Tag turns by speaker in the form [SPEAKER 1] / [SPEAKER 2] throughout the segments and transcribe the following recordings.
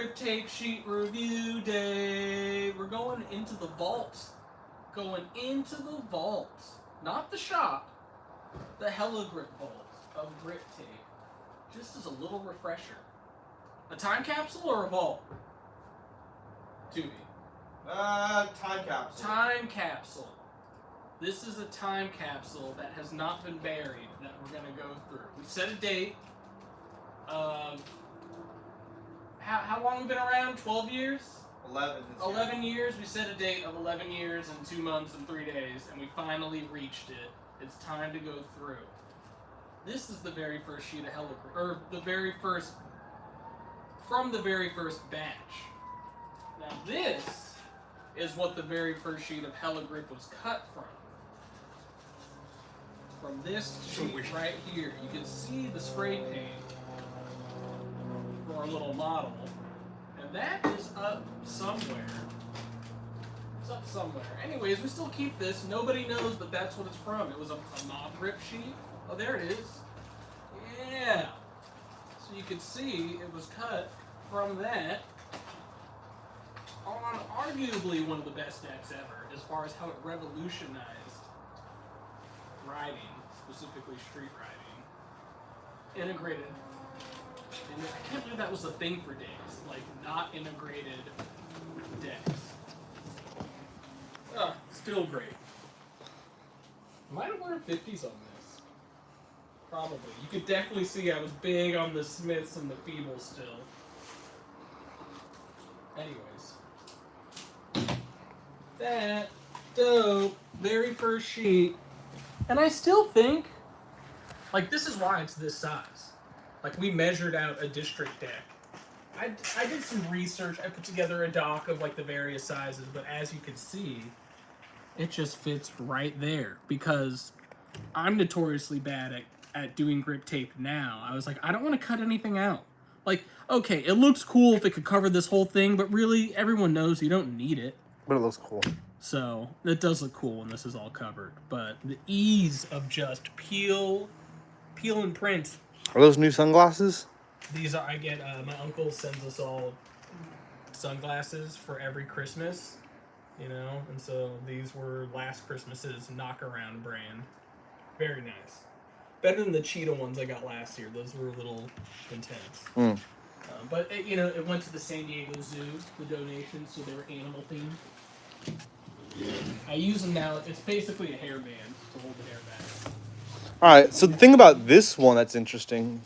[SPEAKER 1] Griptape sheet review day. We're going into the vault. Not the shop. The Hella Grip vault of Griptape. Just as a little refresher. A time capsule or a vault? To me.
[SPEAKER 2] Time capsule.
[SPEAKER 1] Time capsule. This is a time capsule that has not been buried that we're going to go through. We set a date. How long have we been around? 12 years?
[SPEAKER 2] 11.
[SPEAKER 1] 11 years. We set a date of 11 years and 2 months and 3 days, and we finally reached it. It's time to go through. This is the very first sheet of Hella Grip, or from the very first batch. Now this is what the very first sheet of Hella Grip was cut from. From this sheet right here, you can see the spray paint for our little model, and that is up somewhere. It's up somewhere. Anyways, we still keep this. Nobody knows, but that's what it's from. It was a mob grip sheet. Oh, there it is. Yeah. So you can see it was cut from that on arguably one of the best decks ever, as far as how it revolutionized riding, specifically street riding. Integrated. And I can't believe that was a thing for days. Like, not integrated decks. Still great. Might have learned 50s on this. Probably. You could definitely see I was big on the Smiths and the Feebles still. Anyways. That dope. Very first sheet. And I still think, like, this is why it's this size. Like, we measured out a district deck. I did some research. I put together a doc of, like, the various sizes. But as you can see, it just fits right there. Because I'm notoriously bad at doing grip tape now. I was like, I don't want to cut anything out. Like, okay, it looks cool if it could cover this whole thing. But really, everyone knows you don't need it.
[SPEAKER 3] But it looks cool.
[SPEAKER 1] So, it does look cool when this is all covered. But the ease of just peel and print.
[SPEAKER 3] Are those new sunglasses?
[SPEAKER 1] These are, I get, my uncle sends us all sunglasses for every Christmas, you know? And so these were last Christmas's knockaround brand. Very nice. Better than the cheetah ones I got last year. Those were a little intense. But, it went to the San Diego Zoo, the donation, so they were animal themed. I use them now. It's basically a hairband to hold the hair back.
[SPEAKER 3] All right, so the thing about this one that's interesting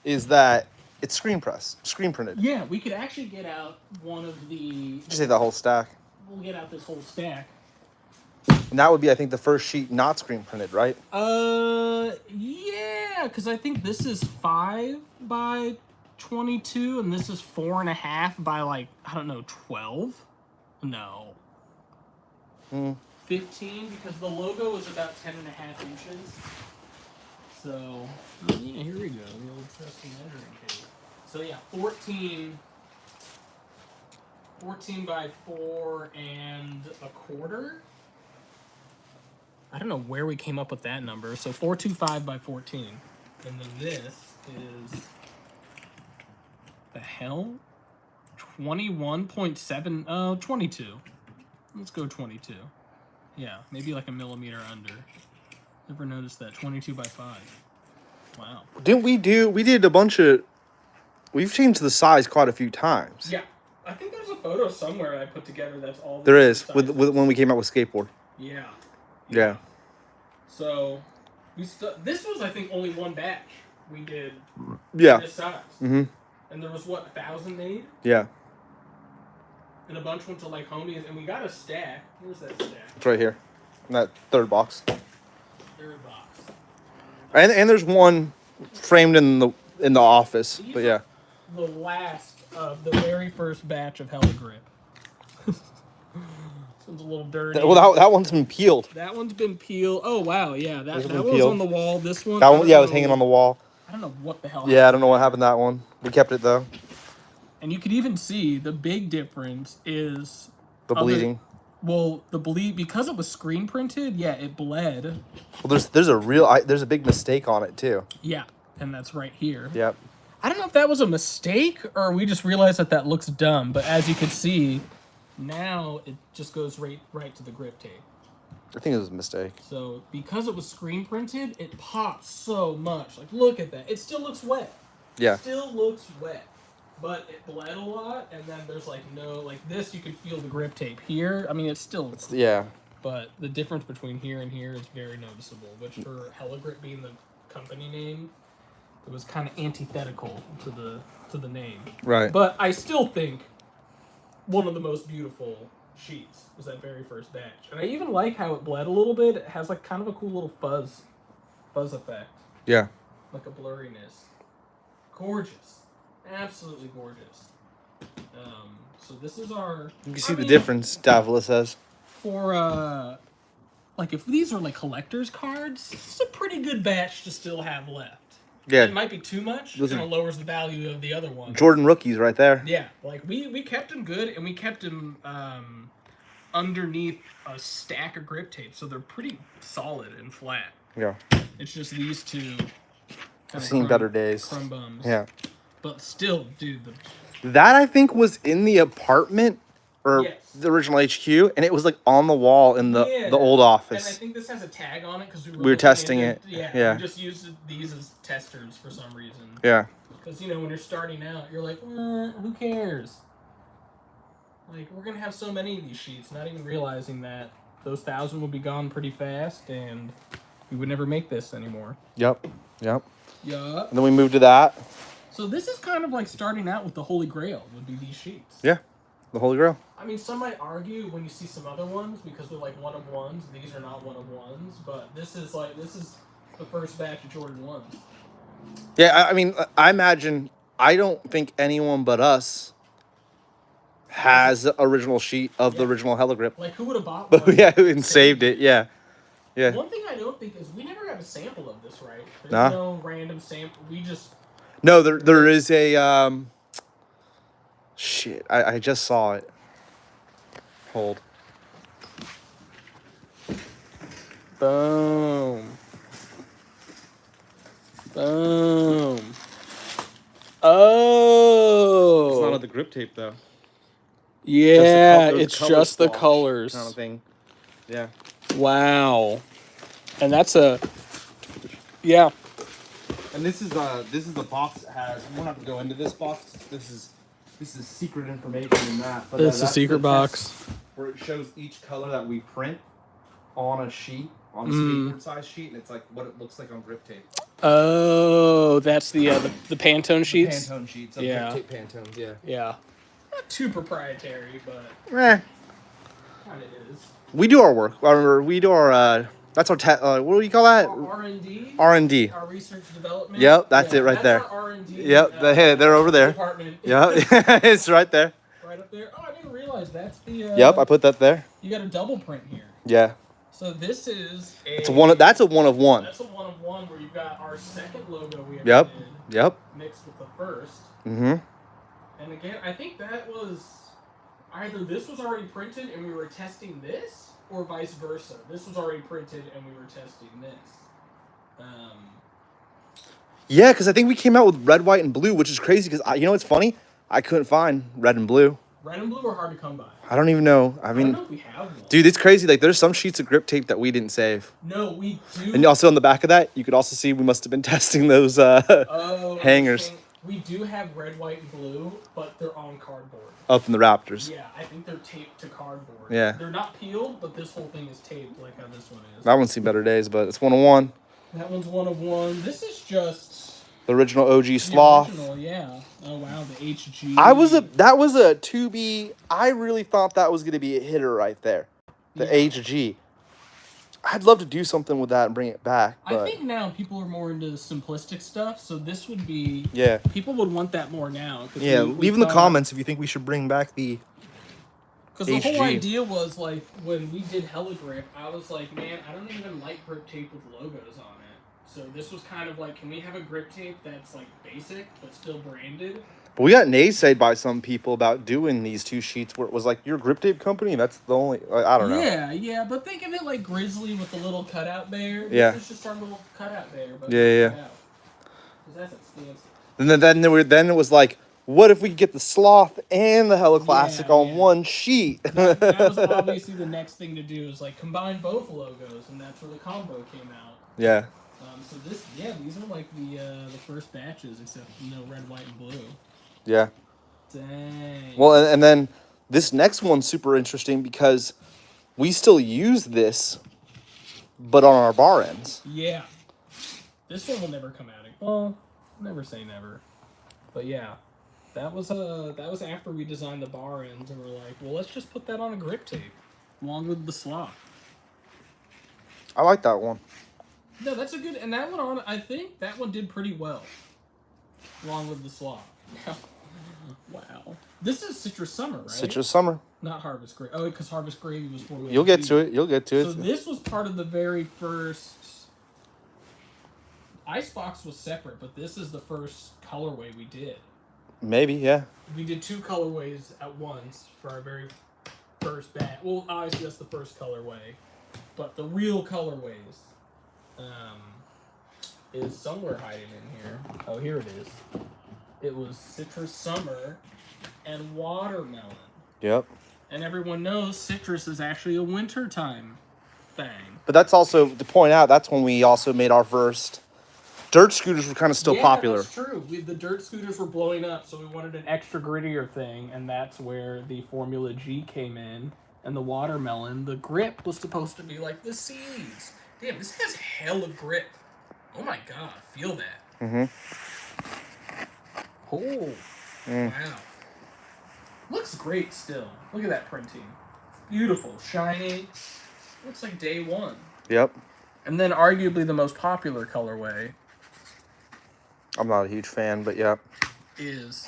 [SPEAKER 3] is that it's screen printed.
[SPEAKER 1] Yeah, we could actually get out one of the...
[SPEAKER 3] Did you say the whole stack?
[SPEAKER 1] We'll get out this whole stack.
[SPEAKER 3] And that would be, I think, the first sheet not screen printed, right?
[SPEAKER 1] Yeah, because I think this is 5 by 22, and this is 4.5 by, like, I don't know, 12? No. 15, because the logo is about 10.5 inches. So, yeah, here we go. The old trusty measuring tape. So, yeah, 14 by 4.25. I don't know where we came up with that number. So, 425 by 14. And then this is... the hell? 21.7... Oh, 22. Let's go 22. Yeah, maybe like a millimeter under. Never noticed that. 22 by 5. Wow.
[SPEAKER 3] We did a bunch of... We've changed the size quite a few times.
[SPEAKER 1] Yeah. I think there's a photo somewhere I put together that's all...
[SPEAKER 3] There is, with when we came out with skateboard.
[SPEAKER 1] Yeah.
[SPEAKER 3] Yeah.
[SPEAKER 1] So, this was, I think, only one batch we did this size.
[SPEAKER 3] Mm-hmm.
[SPEAKER 1] And there was, what, 1,000 made?
[SPEAKER 3] Yeah.
[SPEAKER 1] And a bunch went to, like, homies, and we got a stack. Where's that stack?
[SPEAKER 3] It's right here. In that third box.
[SPEAKER 1] Third box.
[SPEAKER 3] And there's one framed in the office.
[SPEAKER 1] These
[SPEAKER 3] but yeah.
[SPEAKER 1] The last of the very first batch of Hella Grip. This one's a little dirty.
[SPEAKER 3] Well, that one's been peeled.
[SPEAKER 1] That one's been peeled. Oh, wow, yeah. That one's
[SPEAKER 3] peeled.
[SPEAKER 1] on the wall. This one...
[SPEAKER 3] That one, yeah, it was hanging on the wall.
[SPEAKER 1] I don't know what the hell
[SPEAKER 3] Yeah, I don't know what happened to that one. We kept it, though.
[SPEAKER 1] And you could even see the big difference is...
[SPEAKER 3] The bleeding.
[SPEAKER 1] The bleed... Because it was screen printed, yeah, it bled.
[SPEAKER 3] Well, there's a big mistake on it, too.
[SPEAKER 1] Yeah, and that's right here.
[SPEAKER 3] Yep.
[SPEAKER 1] I don't know if that was a mistake or we just realized that looks dumb. But as you can see, now it just goes right to the grip tape.
[SPEAKER 3] I think it was a mistake.
[SPEAKER 1] So because it was screen printed, it pops so much. Like, look at that. It still looks wet.
[SPEAKER 3] Yeah.
[SPEAKER 1] Still looks wet. But it bled a lot, and then there's like no, like this, you can feel the grip tape here. I mean, it's still,
[SPEAKER 3] Yeah.
[SPEAKER 1] but the difference between here and here is very noticeable, which for Heligrip being the company name, it was kind of antithetical to the name.
[SPEAKER 3] Right.
[SPEAKER 1] But I still think one of the most beautiful sheets was that very first batch. And I even like how it bled a little bit. It has like kind of a cool little fuzz effect.
[SPEAKER 3] Yeah.
[SPEAKER 1] Like a blurriness. Gorgeous. Absolutely gorgeous. So this is our...
[SPEAKER 3] You can see the difference, Davila says.
[SPEAKER 1] For, like, if these are, like, collector's cards, it's a pretty good batch to still have left.
[SPEAKER 3] Yeah.
[SPEAKER 1] It might be too much.
[SPEAKER 3] Those
[SPEAKER 1] It
[SPEAKER 3] are
[SPEAKER 1] lowers the value of the other ones.
[SPEAKER 3] Jordan rookies right there.
[SPEAKER 1] Yeah. Like, we kept him good, and we kept him underneath a stack of grip tape, so they're pretty solid and flat.
[SPEAKER 3] Yeah.
[SPEAKER 1] It's just these two...
[SPEAKER 3] I've seen better days.
[SPEAKER 1] Crumb bums.
[SPEAKER 3] Yeah.
[SPEAKER 1] But still, dude,
[SPEAKER 3] That, I think, was in the apartment or the original HQ, and it was, like, on the wall in the old office.
[SPEAKER 1] And I think this has a tag on it because we
[SPEAKER 3] were testing it.
[SPEAKER 1] Yeah. We just used these as testers for some reason.
[SPEAKER 3] Yeah.
[SPEAKER 1] Because, you know, when you're starting out, you're like, who cares? Like, we're going to have so many of these sheets, not even realizing that those 1,000 would be gone pretty fast, and we would never make this anymore.
[SPEAKER 3] Yep.
[SPEAKER 1] Yeah.
[SPEAKER 3] And then we moved to that.
[SPEAKER 1] So this is kind of like starting out with the Holy Grail, would be these sheets.
[SPEAKER 3] Yeah. The Holy Grail.
[SPEAKER 1] I mean, some might argue when you see some other ones, because they're like one of ones, these are not one of ones, but this is the first batch of Jordan 1s.
[SPEAKER 3] Yeah, I mean, I imagine, I don't think anyone but us has the original sheet of the original Heligrip.
[SPEAKER 1] Like, who would have bought one?
[SPEAKER 3] Yeah, and saved it, yeah. Yeah.
[SPEAKER 1] One thing I don't think is we never got a sample of this, right? There's
[SPEAKER 3] Nah.
[SPEAKER 1] no random sample. We just...
[SPEAKER 3] No, there is a, shit, I just saw it. Hold.
[SPEAKER 1] Boom. Boom. Oh.
[SPEAKER 3] It's not on the grip tape, though.
[SPEAKER 1] Yeah,
[SPEAKER 3] Just
[SPEAKER 1] it's just the
[SPEAKER 3] swatch
[SPEAKER 1] colors.
[SPEAKER 3] kind of thing. Yeah.
[SPEAKER 1] Wow. And that's a... Yeah.
[SPEAKER 3] And this is the box that has. We won't have to go into this box. This is secret information in that. But
[SPEAKER 1] It's a
[SPEAKER 3] that's
[SPEAKER 1] secret
[SPEAKER 3] the
[SPEAKER 1] box.
[SPEAKER 3] test where it shows each color that we print on a sheet, on a skateboard size sheet, and it's like what it looks like on grip tape.
[SPEAKER 1] Oh, that's the Pantone sheets.
[SPEAKER 3] Pantone sheets.
[SPEAKER 1] Yeah.
[SPEAKER 3] Grip tape Pantones. Yeah.
[SPEAKER 1] Yeah. Not too proprietary, but kind of is.
[SPEAKER 3] We do our work. We do our. That's our. What do you call that?
[SPEAKER 1] R&D.
[SPEAKER 3] R&D.
[SPEAKER 1] Our research development.
[SPEAKER 3] Yep, that's it right there.
[SPEAKER 1] That's our R&D.
[SPEAKER 3] Yep, they're over there.
[SPEAKER 1] Department.
[SPEAKER 3] Yep, it's right there.
[SPEAKER 1] Right up there. Oh, I didn't realize that's the.
[SPEAKER 3] Yep, I put that there.
[SPEAKER 1] You got a double print here.
[SPEAKER 3] Yeah.
[SPEAKER 1] So this is a.
[SPEAKER 3] It's a one. That's a one of one.
[SPEAKER 1] That's a one of one where you've got our second logo we ever
[SPEAKER 3] Yep.
[SPEAKER 1] did.
[SPEAKER 3] Yep.
[SPEAKER 1] Mixed with the first.
[SPEAKER 3] Mm-hmm.
[SPEAKER 1] And again, I think that was either this was already printed and we were testing this, or vice versa. This was already printed and we were testing this.
[SPEAKER 3] Yeah, because I think we came out with red, white, and blue, which is crazy. Because you know what's funny? I couldn't find red and blue.
[SPEAKER 1] Red and blue are hard to come by.
[SPEAKER 3] I don't even know. I mean,
[SPEAKER 1] I don't know if we have one.
[SPEAKER 3] dude, it's crazy. Like, there's some sheets of grip tape that we didn't save.
[SPEAKER 1] No, we do.
[SPEAKER 3] And also on the back of that, you could also see we must have been testing those hangers.
[SPEAKER 1] We do have red, white, and blue, but they're on cardboard.
[SPEAKER 3] Up in the Raptors.
[SPEAKER 1] Yeah, I think they're taped to cardboard.
[SPEAKER 3] Yeah.
[SPEAKER 1] They're not peeled, but this whole thing is taped like how this one is.
[SPEAKER 3] That one's seen better days, but it's one of one.
[SPEAKER 1] That one's one of one. This is just
[SPEAKER 3] The original OG
[SPEAKER 1] the
[SPEAKER 3] Sloth.
[SPEAKER 1] original, yeah. Oh wow, the HG.
[SPEAKER 3] That was a 2B. I really thought that was gonna be a hitter right there. The HG. I'd love to do something with that and bring it back. But
[SPEAKER 1] I think now people are more into simplistic stuff, so this would be...
[SPEAKER 3] Yeah.
[SPEAKER 1] People would want that more now.
[SPEAKER 3] Yeah, leave in the comments if you think we should bring back the
[SPEAKER 1] Because the
[SPEAKER 3] HG.
[SPEAKER 1] whole idea was, like, when we did Heligrip, I was like, man, I don't even like grip tape with logos on it. So this was kind of like, can we have a grip tape that's, like, basic, but still branded?
[SPEAKER 3] But we got naysayed by some people about doing these two sheets where it was like, your grip tape company? That's the only... I don't know.
[SPEAKER 1] Yeah, but think of it like Grizzly with the little cutout there.
[SPEAKER 3] Yeah.
[SPEAKER 1] This is just our little cutout there. But
[SPEAKER 3] Yeah.
[SPEAKER 1] Because that's expansive.
[SPEAKER 3] And then it was like, what if we could get the Sloth and the Hella Classic on one sheet?
[SPEAKER 1] That was obviously the next thing to do, is like combine both logos, and that's where the combo came out.
[SPEAKER 3] Yeah.
[SPEAKER 1] So these are like the first batches, except no red, white, and blue.
[SPEAKER 3] Yeah.
[SPEAKER 1] Dang.
[SPEAKER 3] Well, and then this next one's super interesting because we still use this, but on our bar ends.
[SPEAKER 1] Yeah. This one will never come out. Well, never say never. But yeah, that was after we designed the bar ends, and we're like, well, let's just put that on a grip tape, along with the slot.
[SPEAKER 3] I like that one.
[SPEAKER 1] No, that's a good, and that one I think that one did pretty well, along with the slot. Wow. This is Citrus Summer, right?
[SPEAKER 3] Citrus Summer.
[SPEAKER 1] Not Harvest Gravy. Oh, because Harvest Gravy was formulated.
[SPEAKER 3] You'll get to it.
[SPEAKER 1] So this was part of the very first. Icebox was separate, but this is the first colorway we did.
[SPEAKER 3] Maybe, yeah.
[SPEAKER 1] We did 2 colorways at once for our very first batch. Well, obviously that's the first colorway, but the real colorways is somewhere hiding in here. Oh, here it is. It was Citrus Summer and Watermelon.
[SPEAKER 3] Yep.
[SPEAKER 1] And everyone knows citrus is actually a wintertime thing.
[SPEAKER 3] But that's also, to point out, that's when we also made our first... Dirt scooters were kind of still popular.
[SPEAKER 1] That's true. The dirt scooters were blowing up, so we wanted an extra grittier thing, and that's where the Formula G came in. And the watermelon, the grip was supposed to be like the seeds. Damn, this has hella grip. Oh my god, feel that.
[SPEAKER 3] Mm-hmm.
[SPEAKER 1] Oh, wow. Looks great still. Look at that printing. Beautiful, shiny. Looks like day one.
[SPEAKER 3] Yep.
[SPEAKER 1] And then arguably the most popular colorway
[SPEAKER 3] I'm not a huge fan, but yeah.
[SPEAKER 1] is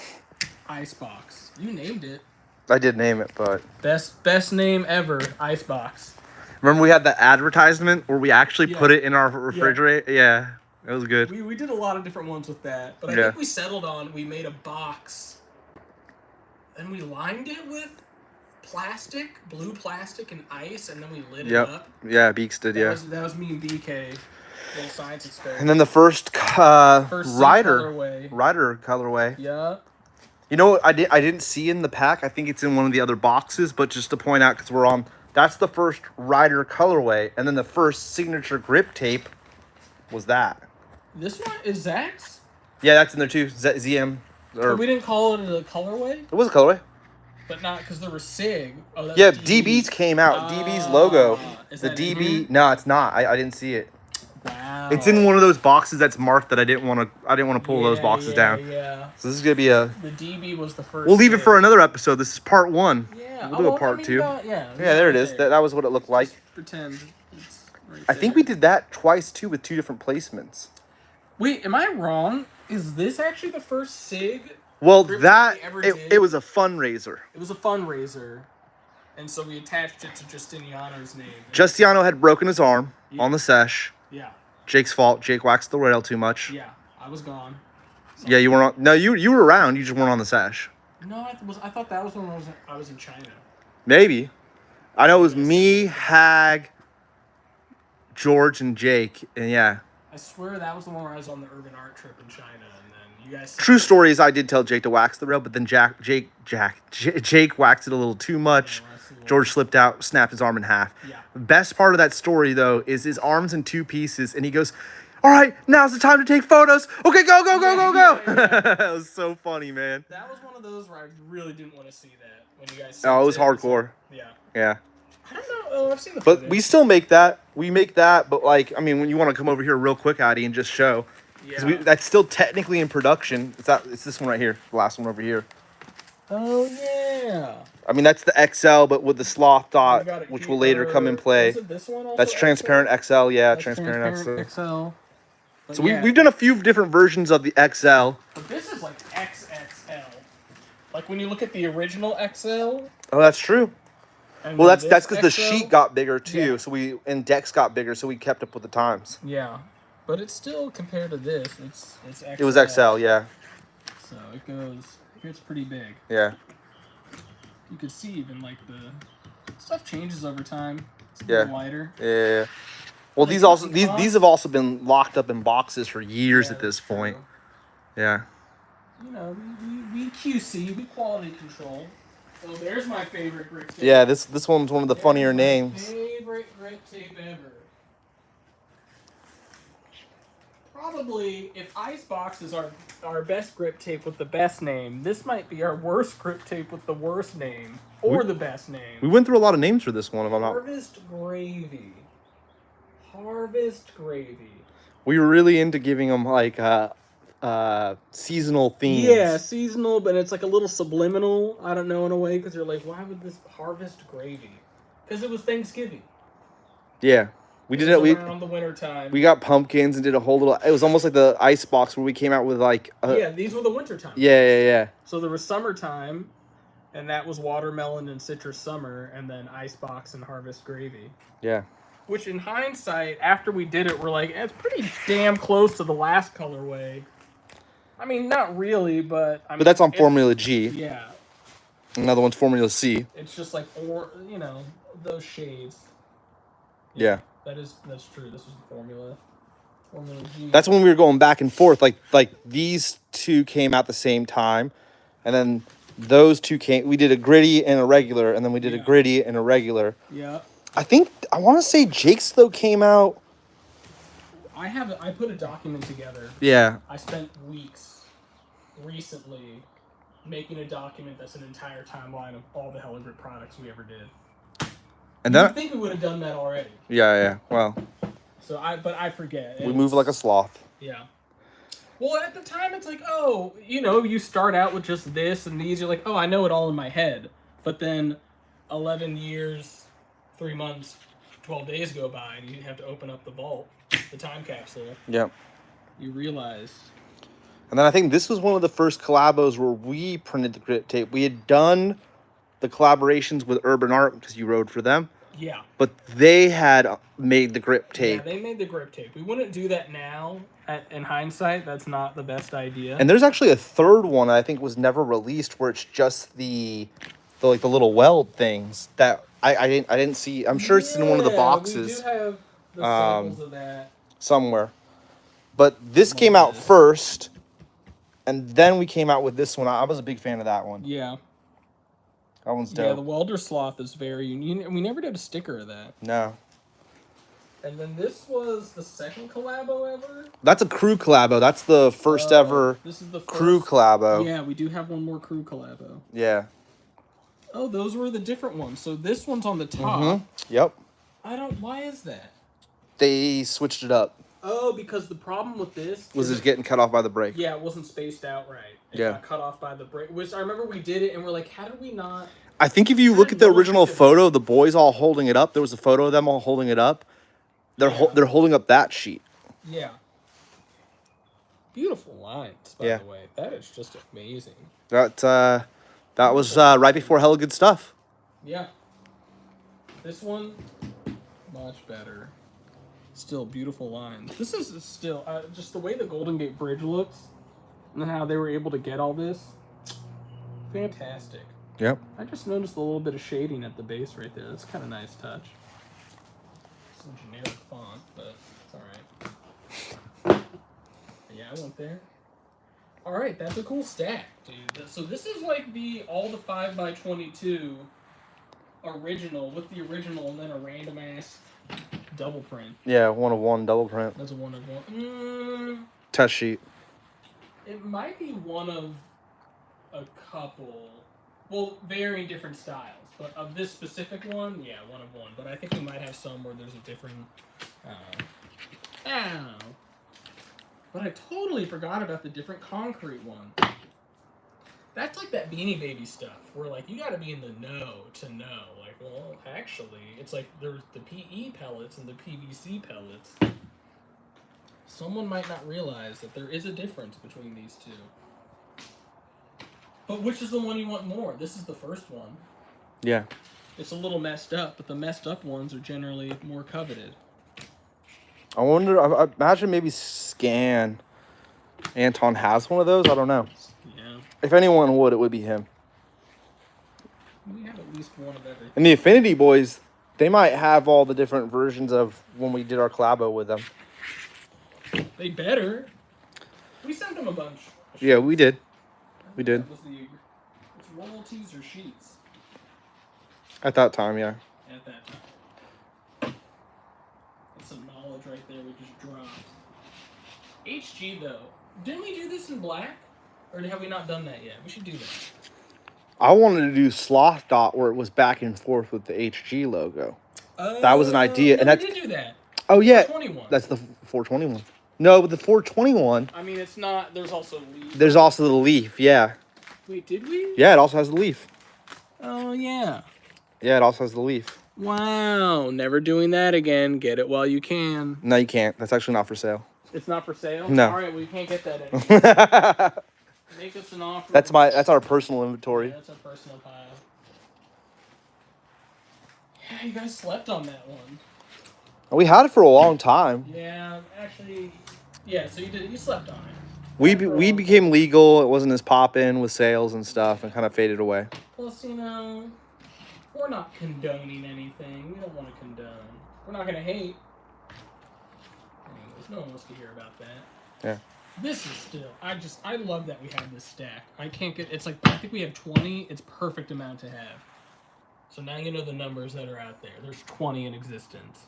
[SPEAKER 1] Icebox. You named it.
[SPEAKER 3] I did name it, but...
[SPEAKER 1] Best name ever, Icebox.
[SPEAKER 3] Remember we had the advertisement where we actually put it in our refrigerator? Yeah, it was good.
[SPEAKER 1] We did a lot of different ones with that, but I think we settled on, we made a box, and we lined it with plastic, blue plastic and ice, and then we lit it up.
[SPEAKER 3] Yeah, Beaks did,
[SPEAKER 1] That was me and BK. Little science experiment.
[SPEAKER 3] And then the first Rider colorway.
[SPEAKER 1] Yeah.
[SPEAKER 3] You know what I didn't see in the pack? I think it's in one of the other boxes, but just to point out, because we're on... That's the first Rider colorway, and then the first signature grip tape was that.
[SPEAKER 1] This one is Zach's?
[SPEAKER 3] Yeah, that's in there too. ZM.
[SPEAKER 1] But we didn't call it a colorway?
[SPEAKER 3] It was a colorway.
[SPEAKER 1] But not because there was SIG. Oh, that's
[SPEAKER 3] yeah,
[SPEAKER 1] DB.
[SPEAKER 3] DB's came out. DB's logo.
[SPEAKER 1] Is
[SPEAKER 3] the
[SPEAKER 1] that
[SPEAKER 3] DB. No, it's not. I didn't see it.
[SPEAKER 1] Wow.
[SPEAKER 3] It's in one of those boxes that's marked that I didn't want to pull those boxes down.
[SPEAKER 1] Yeah.
[SPEAKER 3] So this is gonna be a.
[SPEAKER 1] The DB was the first.
[SPEAKER 3] We'll leave it for another episode. This is part 1.
[SPEAKER 1] Yeah.
[SPEAKER 3] We'll do a part 2.
[SPEAKER 1] Yeah,
[SPEAKER 3] there it is. That was what it looked like.
[SPEAKER 1] Just pretend it's right
[SPEAKER 3] I think we did that twice too with 2 different placements.
[SPEAKER 1] Wait, am I wrong? Is this actually the first SIG?
[SPEAKER 3] Well,
[SPEAKER 1] that
[SPEAKER 3] it was a fundraiser.
[SPEAKER 1] It was a fundraiser, and so we attached it to Justiniano's name.
[SPEAKER 3] Justiano had broken his arm on the sesh.
[SPEAKER 1] Yeah.
[SPEAKER 3] Jake's fault. Jake waxed the rail too much.
[SPEAKER 1] Yeah, I was gone. So
[SPEAKER 3] yeah, you weren't on. No, you were around. You just weren't on the sesh.
[SPEAKER 1] No, I thought that was when I was in China.
[SPEAKER 3] Maybe. I know it was me, Hag, George, and Jake, and yeah.
[SPEAKER 1] I swear that was the one where I was on the urban art trip in China, and then you guys.
[SPEAKER 3] True story is I did tell Jake to wax the rail, but then Jake waxed it a little too much. George slipped out, snapped his arm in half.
[SPEAKER 1] Yeah.
[SPEAKER 3] The best part of that story, though, is his arm's in 2 pieces, and he goes, "All right, now's the time to take photos. Okay, go."
[SPEAKER 1] Yeah.
[SPEAKER 3] That was so funny, man.
[SPEAKER 1] That was one of those where I really didn't want to see that when you guys.
[SPEAKER 3] Oh, it was hardcore.
[SPEAKER 1] Yeah.
[SPEAKER 3] Yeah.
[SPEAKER 1] I don't know. Oh, I've seen the.
[SPEAKER 3] But
[SPEAKER 1] footage.
[SPEAKER 3] we still make that. We make that, but like, I mean, when you want to come over here real quick, Addy, and just show, because that's still technically in production. It's this one right here, the last one over here.
[SPEAKER 1] Oh yeah.
[SPEAKER 3] I mean, that's the XL, but with the sloth dot, which will later come in play.
[SPEAKER 1] Is it this one also
[SPEAKER 3] that's transparent XL, yeah,
[SPEAKER 1] that's
[SPEAKER 3] transparent
[SPEAKER 1] XL. But
[SPEAKER 3] so we've done a few different versions of the XL.
[SPEAKER 1] But this is like XXL. Like when you look at the original XL.
[SPEAKER 3] Oh, that's true. Well, that's because the sheet got bigger too.
[SPEAKER 1] Yeah.
[SPEAKER 3] So and decks got bigger, so we kept up with the times.
[SPEAKER 1] Yeah, but it's still compared to this, it's XL.
[SPEAKER 3] It was XL, yeah.
[SPEAKER 1] So it goes. It's pretty big.
[SPEAKER 3] Yeah.
[SPEAKER 1] You could see even like the stuff changes over time. It's a
[SPEAKER 3] Yeah.
[SPEAKER 1] little wider.
[SPEAKER 3] Yeah. Well, these have also been locked up in boxes for years at this point.
[SPEAKER 1] True.
[SPEAKER 3] Yeah.
[SPEAKER 1] you know, we QC, we quality control. Oh, there's my favorite grip tape.
[SPEAKER 3] Yeah, this one's one of the funnier
[SPEAKER 1] There's my
[SPEAKER 3] names.
[SPEAKER 1] favorite grip tape ever. Probably, if Icebox is our best grip tape with the best name, this might be our worst grip tape with the worst name. Or the best name.
[SPEAKER 3] We went through a lot of names for this one, if I'm not.
[SPEAKER 1] Harvest Gravy. Harvest Gravy.
[SPEAKER 3] We were really into giving them like seasonal themes.
[SPEAKER 1] Yeah, seasonal, but it's like a little subliminal, I don't know, in a way, because you're like, why would this Harvest Gravy? Because it was Thanksgiving.
[SPEAKER 3] Yeah. We did it.
[SPEAKER 1] Around the winter time.
[SPEAKER 3] We got pumpkins and did a whole little. It was almost like the Icebox where we came out with like.
[SPEAKER 1] Yeah, these were the winter time.
[SPEAKER 3] Yeah.
[SPEAKER 1] So there was summertime, and that was watermelon and citrus summer, and then Icebox and Harvest Gravy.
[SPEAKER 3] Yeah.
[SPEAKER 1] Which, in hindsight, after we did it, we're like, it's pretty damn close to the last colorway. I mean, not really, but I mean,
[SPEAKER 3] But that's on Formula G.
[SPEAKER 1] Yeah.
[SPEAKER 3] Another one's Formula C.
[SPEAKER 1] It's just like, those shades.
[SPEAKER 3] Yeah.
[SPEAKER 1] That's true. This was the Formula G.
[SPEAKER 3] That's when we were going back and forth. Like these two came out the same time, and then those two came. We did a gritty and a regular, and then we did a gritty and a regular.
[SPEAKER 1] Yeah.
[SPEAKER 3] I want to say Jake's though came out.
[SPEAKER 1] I put a document together.
[SPEAKER 3] Yeah.
[SPEAKER 1] I spent weeks recently making a document that's an entire timeline of all the Hella Grip products we ever did.
[SPEAKER 3] And
[SPEAKER 1] I think we would have done that already.
[SPEAKER 3] Yeah. Well.
[SPEAKER 1] So I forget.
[SPEAKER 3] We move like a sloth.
[SPEAKER 1] Yeah. Well, at the time, it's like, you start out with just this and these. You're like, I know it all in my head. But then 11 years, 3 months, 12 days go by, and you have to open up the vault, the time capsule.
[SPEAKER 3] Yep.
[SPEAKER 1] You realize.
[SPEAKER 3] And then I think this was one of the first collabos where we printed the grip tape. We had done the collaborations with Urban Art because you rode for them.
[SPEAKER 1] Yeah.
[SPEAKER 3] But they had made the grip tape.
[SPEAKER 1] Yeah, they made the grip tape. We wouldn't do that now. In hindsight, that's not the best idea.
[SPEAKER 3] And there's actually a third one I think was never released where it's just the little weld things that I didn't see. I'm sure it's in one of the boxes.
[SPEAKER 1] We do have the samples of that.
[SPEAKER 3] Somewhere. But this came out first, and then we came out with this one. I was a big fan of that one.
[SPEAKER 1] Yeah.
[SPEAKER 3] That one's dope.
[SPEAKER 1] Yeah, the Welder Sloth is very unique. We never did a sticker of that.
[SPEAKER 3] No.
[SPEAKER 1] And then this was the second collabo ever?
[SPEAKER 3] That's a crew collabo. That's the first ever
[SPEAKER 1] this is the first,
[SPEAKER 3] crew collabo.
[SPEAKER 1] Yeah, we do have one more crew collabo.
[SPEAKER 3] Yeah.
[SPEAKER 1] Oh, those were the different ones. So this one's on the top.
[SPEAKER 3] Mm-hmm. Yep.
[SPEAKER 1] Why is that?
[SPEAKER 3] They switched it up.
[SPEAKER 1] Oh, because the problem with this
[SPEAKER 3] was it getting cut off by the brake.
[SPEAKER 1] Yeah, it wasn't spaced out right. It
[SPEAKER 3] Yeah.
[SPEAKER 1] got cut off by the brake. Which I remember we did it and we're like, how did we not?
[SPEAKER 3] I think if you look at the original photo, the boys all holding it up. There was a photo of them all holding it up. They're holding up that sheet.
[SPEAKER 1] Yeah. Beautiful lines, by the way. That is just amazing.
[SPEAKER 3] That was right before Hella Good Stuff.
[SPEAKER 1] Yeah. This one, much better. Still beautiful lines. This is still just the way the Golden Gate Bridge looks and how they were able to get all this. Fantastic.
[SPEAKER 3] Yep.
[SPEAKER 1] I just noticed a little bit of shading at the base right there. That's kind of nice touch. Some generic font, but it's alright. Yeah, I went there. Alright, that's a cool stack, dude. So this is like all the 5x22 original with the original and then a random ass double print.
[SPEAKER 3] Yeah, 1 of 1 double print.
[SPEAKER 1] That's a 1 of 1.
[SPEAKER 3] Test sheet.
[SPEAKER 1] It might be one of a couple. Well, varying different styles. But of this specific one, yeah, 1 of 1. But I think we might have some where there's a different... I don't know. But I totally forgot about the different concrete one. That's like that Beanie Baby stuff, where like you gotta be in the know to know. Like, well, actually, it's like there's the PE pellets and the PVC pellets. Someone might not realize that there is a difference between these two. But which is the one you want more? This is the first one.
[SPEAKER 3] Yeah.
[SPEAKER 1] It's a little messed up, but the messed up ones are generally more coveted.
[SPEAKER 3] I wonder, I imagine maybe Scan Anton has one of those. I don't know.
[SPEAKER 1] Yeah.
[SPEAKER 3] If anyone would, it would be him.
[SPEAKER 1] We have at least one of everything.
[SPEAKER 3] And the Affinity Boys, they might have all the different versions of when we did our collabo with them.
[SPEAKER 1] They better. We sent them a bunch.
[SPEAKER 3] Yeah, we did. We did.
[SPEAKER 1] That was it's royalties or sheets
[SPEAKER 3] At that time, yeah.
[SPEAKER 1] at that time. That's some knowledge right there we just dropped. HG though, didn't we do this in black, or have we not done that yet? We should do that.
[SPEAKER 3] I wanted to do sloth dot where it was back and forth with the HG logo. That was an idea,
[SPEAKER 1] No,
[SPEAKER 3] and
[SPEAKER 1] we
[SPEAKER 3] that's
[SPEAKER 1] did do that.
[SPEAKER 3] oh yeah,
[SPEAKER 1] 21.
[SPEAKER 3] that's the 421. No, but the 421.
[SPEAKER 1] I mean, it's not. There's also leaf.
[SPEAKER 3] There's also the leaf. Yeah,
[SPEAKER 1] Wait, did we?
[SPEAKER 3] yeah. It also has the leaf.
[SPEAKER 1] Oh yeah.
[SPEAKER 3] Yeah, it also has the leaf.
[SPEAKER 1] Wow, never doing that again. Get it while you can.
[SPEAKER 3] No, you can't. That's actually not for sale.
[SPEAKER 1] It's not for sale?
[SPEAKER 3] No.
[SPEAKER 1] All right, we can't get that anymore.
[SPEAKER 3] That's
[SPEAKER 1] Make us an offer.
[SPEAKER 3] That's our personal inventory.
[SPEAKER 1] Yeah, that's our personal pile. Yeah, you guys slept on that one.
[SPEAKER 3] We had it for a long time.
[SPEAKER 1] Yeah, actually, yeah. So you slept on it.
[SPEAKER 3] We became legal. It wasn't as poppin' with sales and stuff, and kind of faded away.
[SPEAKER 1] Plus, we're not condoning anything. We don't want to condone. We're not gonna hate. Anyways, no one wants to hear about that.
[SPEAKER 3] Yeah.
[SPEAKER 1] This is still. I love that we have this stack. I can't get. It's like I think we have 20. It's perfect amount to have. So now you know the numbers that are out there. There's 20 in existence.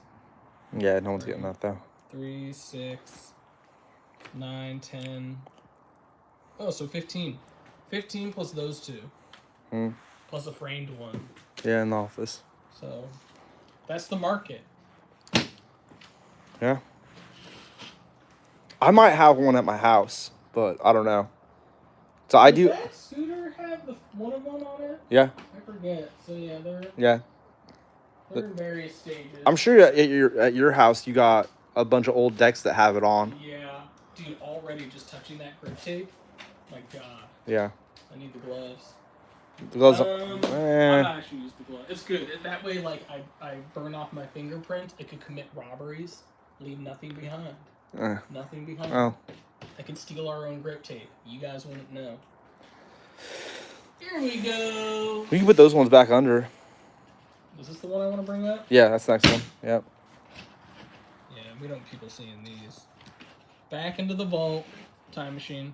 [SPEAKER 3] Yeah, no one's getting that though.
[SPEAKER 1] 3, 6, 9, 10. Oh, so 15. 15 plus those two. Plus a framed one.
[SPEAKER 3] Yeah, in the office.
[SPEAKER 1] So that's the market.
[SPEAKER 3] Yeah. I might have one at my house, but I don't know. So I do.
[SPEAKER 1] Does that scooter have the one of them on it?
[SPEAKER 3] Yeah.
[SPEAKER 1] I forget. So yeah, they're in various stages.
[SPEAKER 3] I'm sure at your house you got a bunch of old decks that have it on.
[SPEAKER 1] Yeah, dude. Already just touching that grip tape. My God.
[SPEAKER 3] Yeah.
[SPEAKER 1] I need the gloves.
[SPEAKER 3] The gloves.
[SPEAKER 1] I'm not actually use the glove. It's good. That way, like I burn off my fingerprint. It could commit robberies, leave nothing behind. Nothing behind.
[SPEAKER 3] Oh.
[SPEAKER 1] I can steal our own grip tape. You guys wouldn't know. Here we go.
[SPEAKER 3] We can put those ones back under.
[SPEAKER 1] Is this the one I want to bring up?
[SPEAKER 3] Yeah, that's the next one. Yep.
[SPEAKER 1] Yeah, we don't want people seeing these. Back into the vault. Time machine.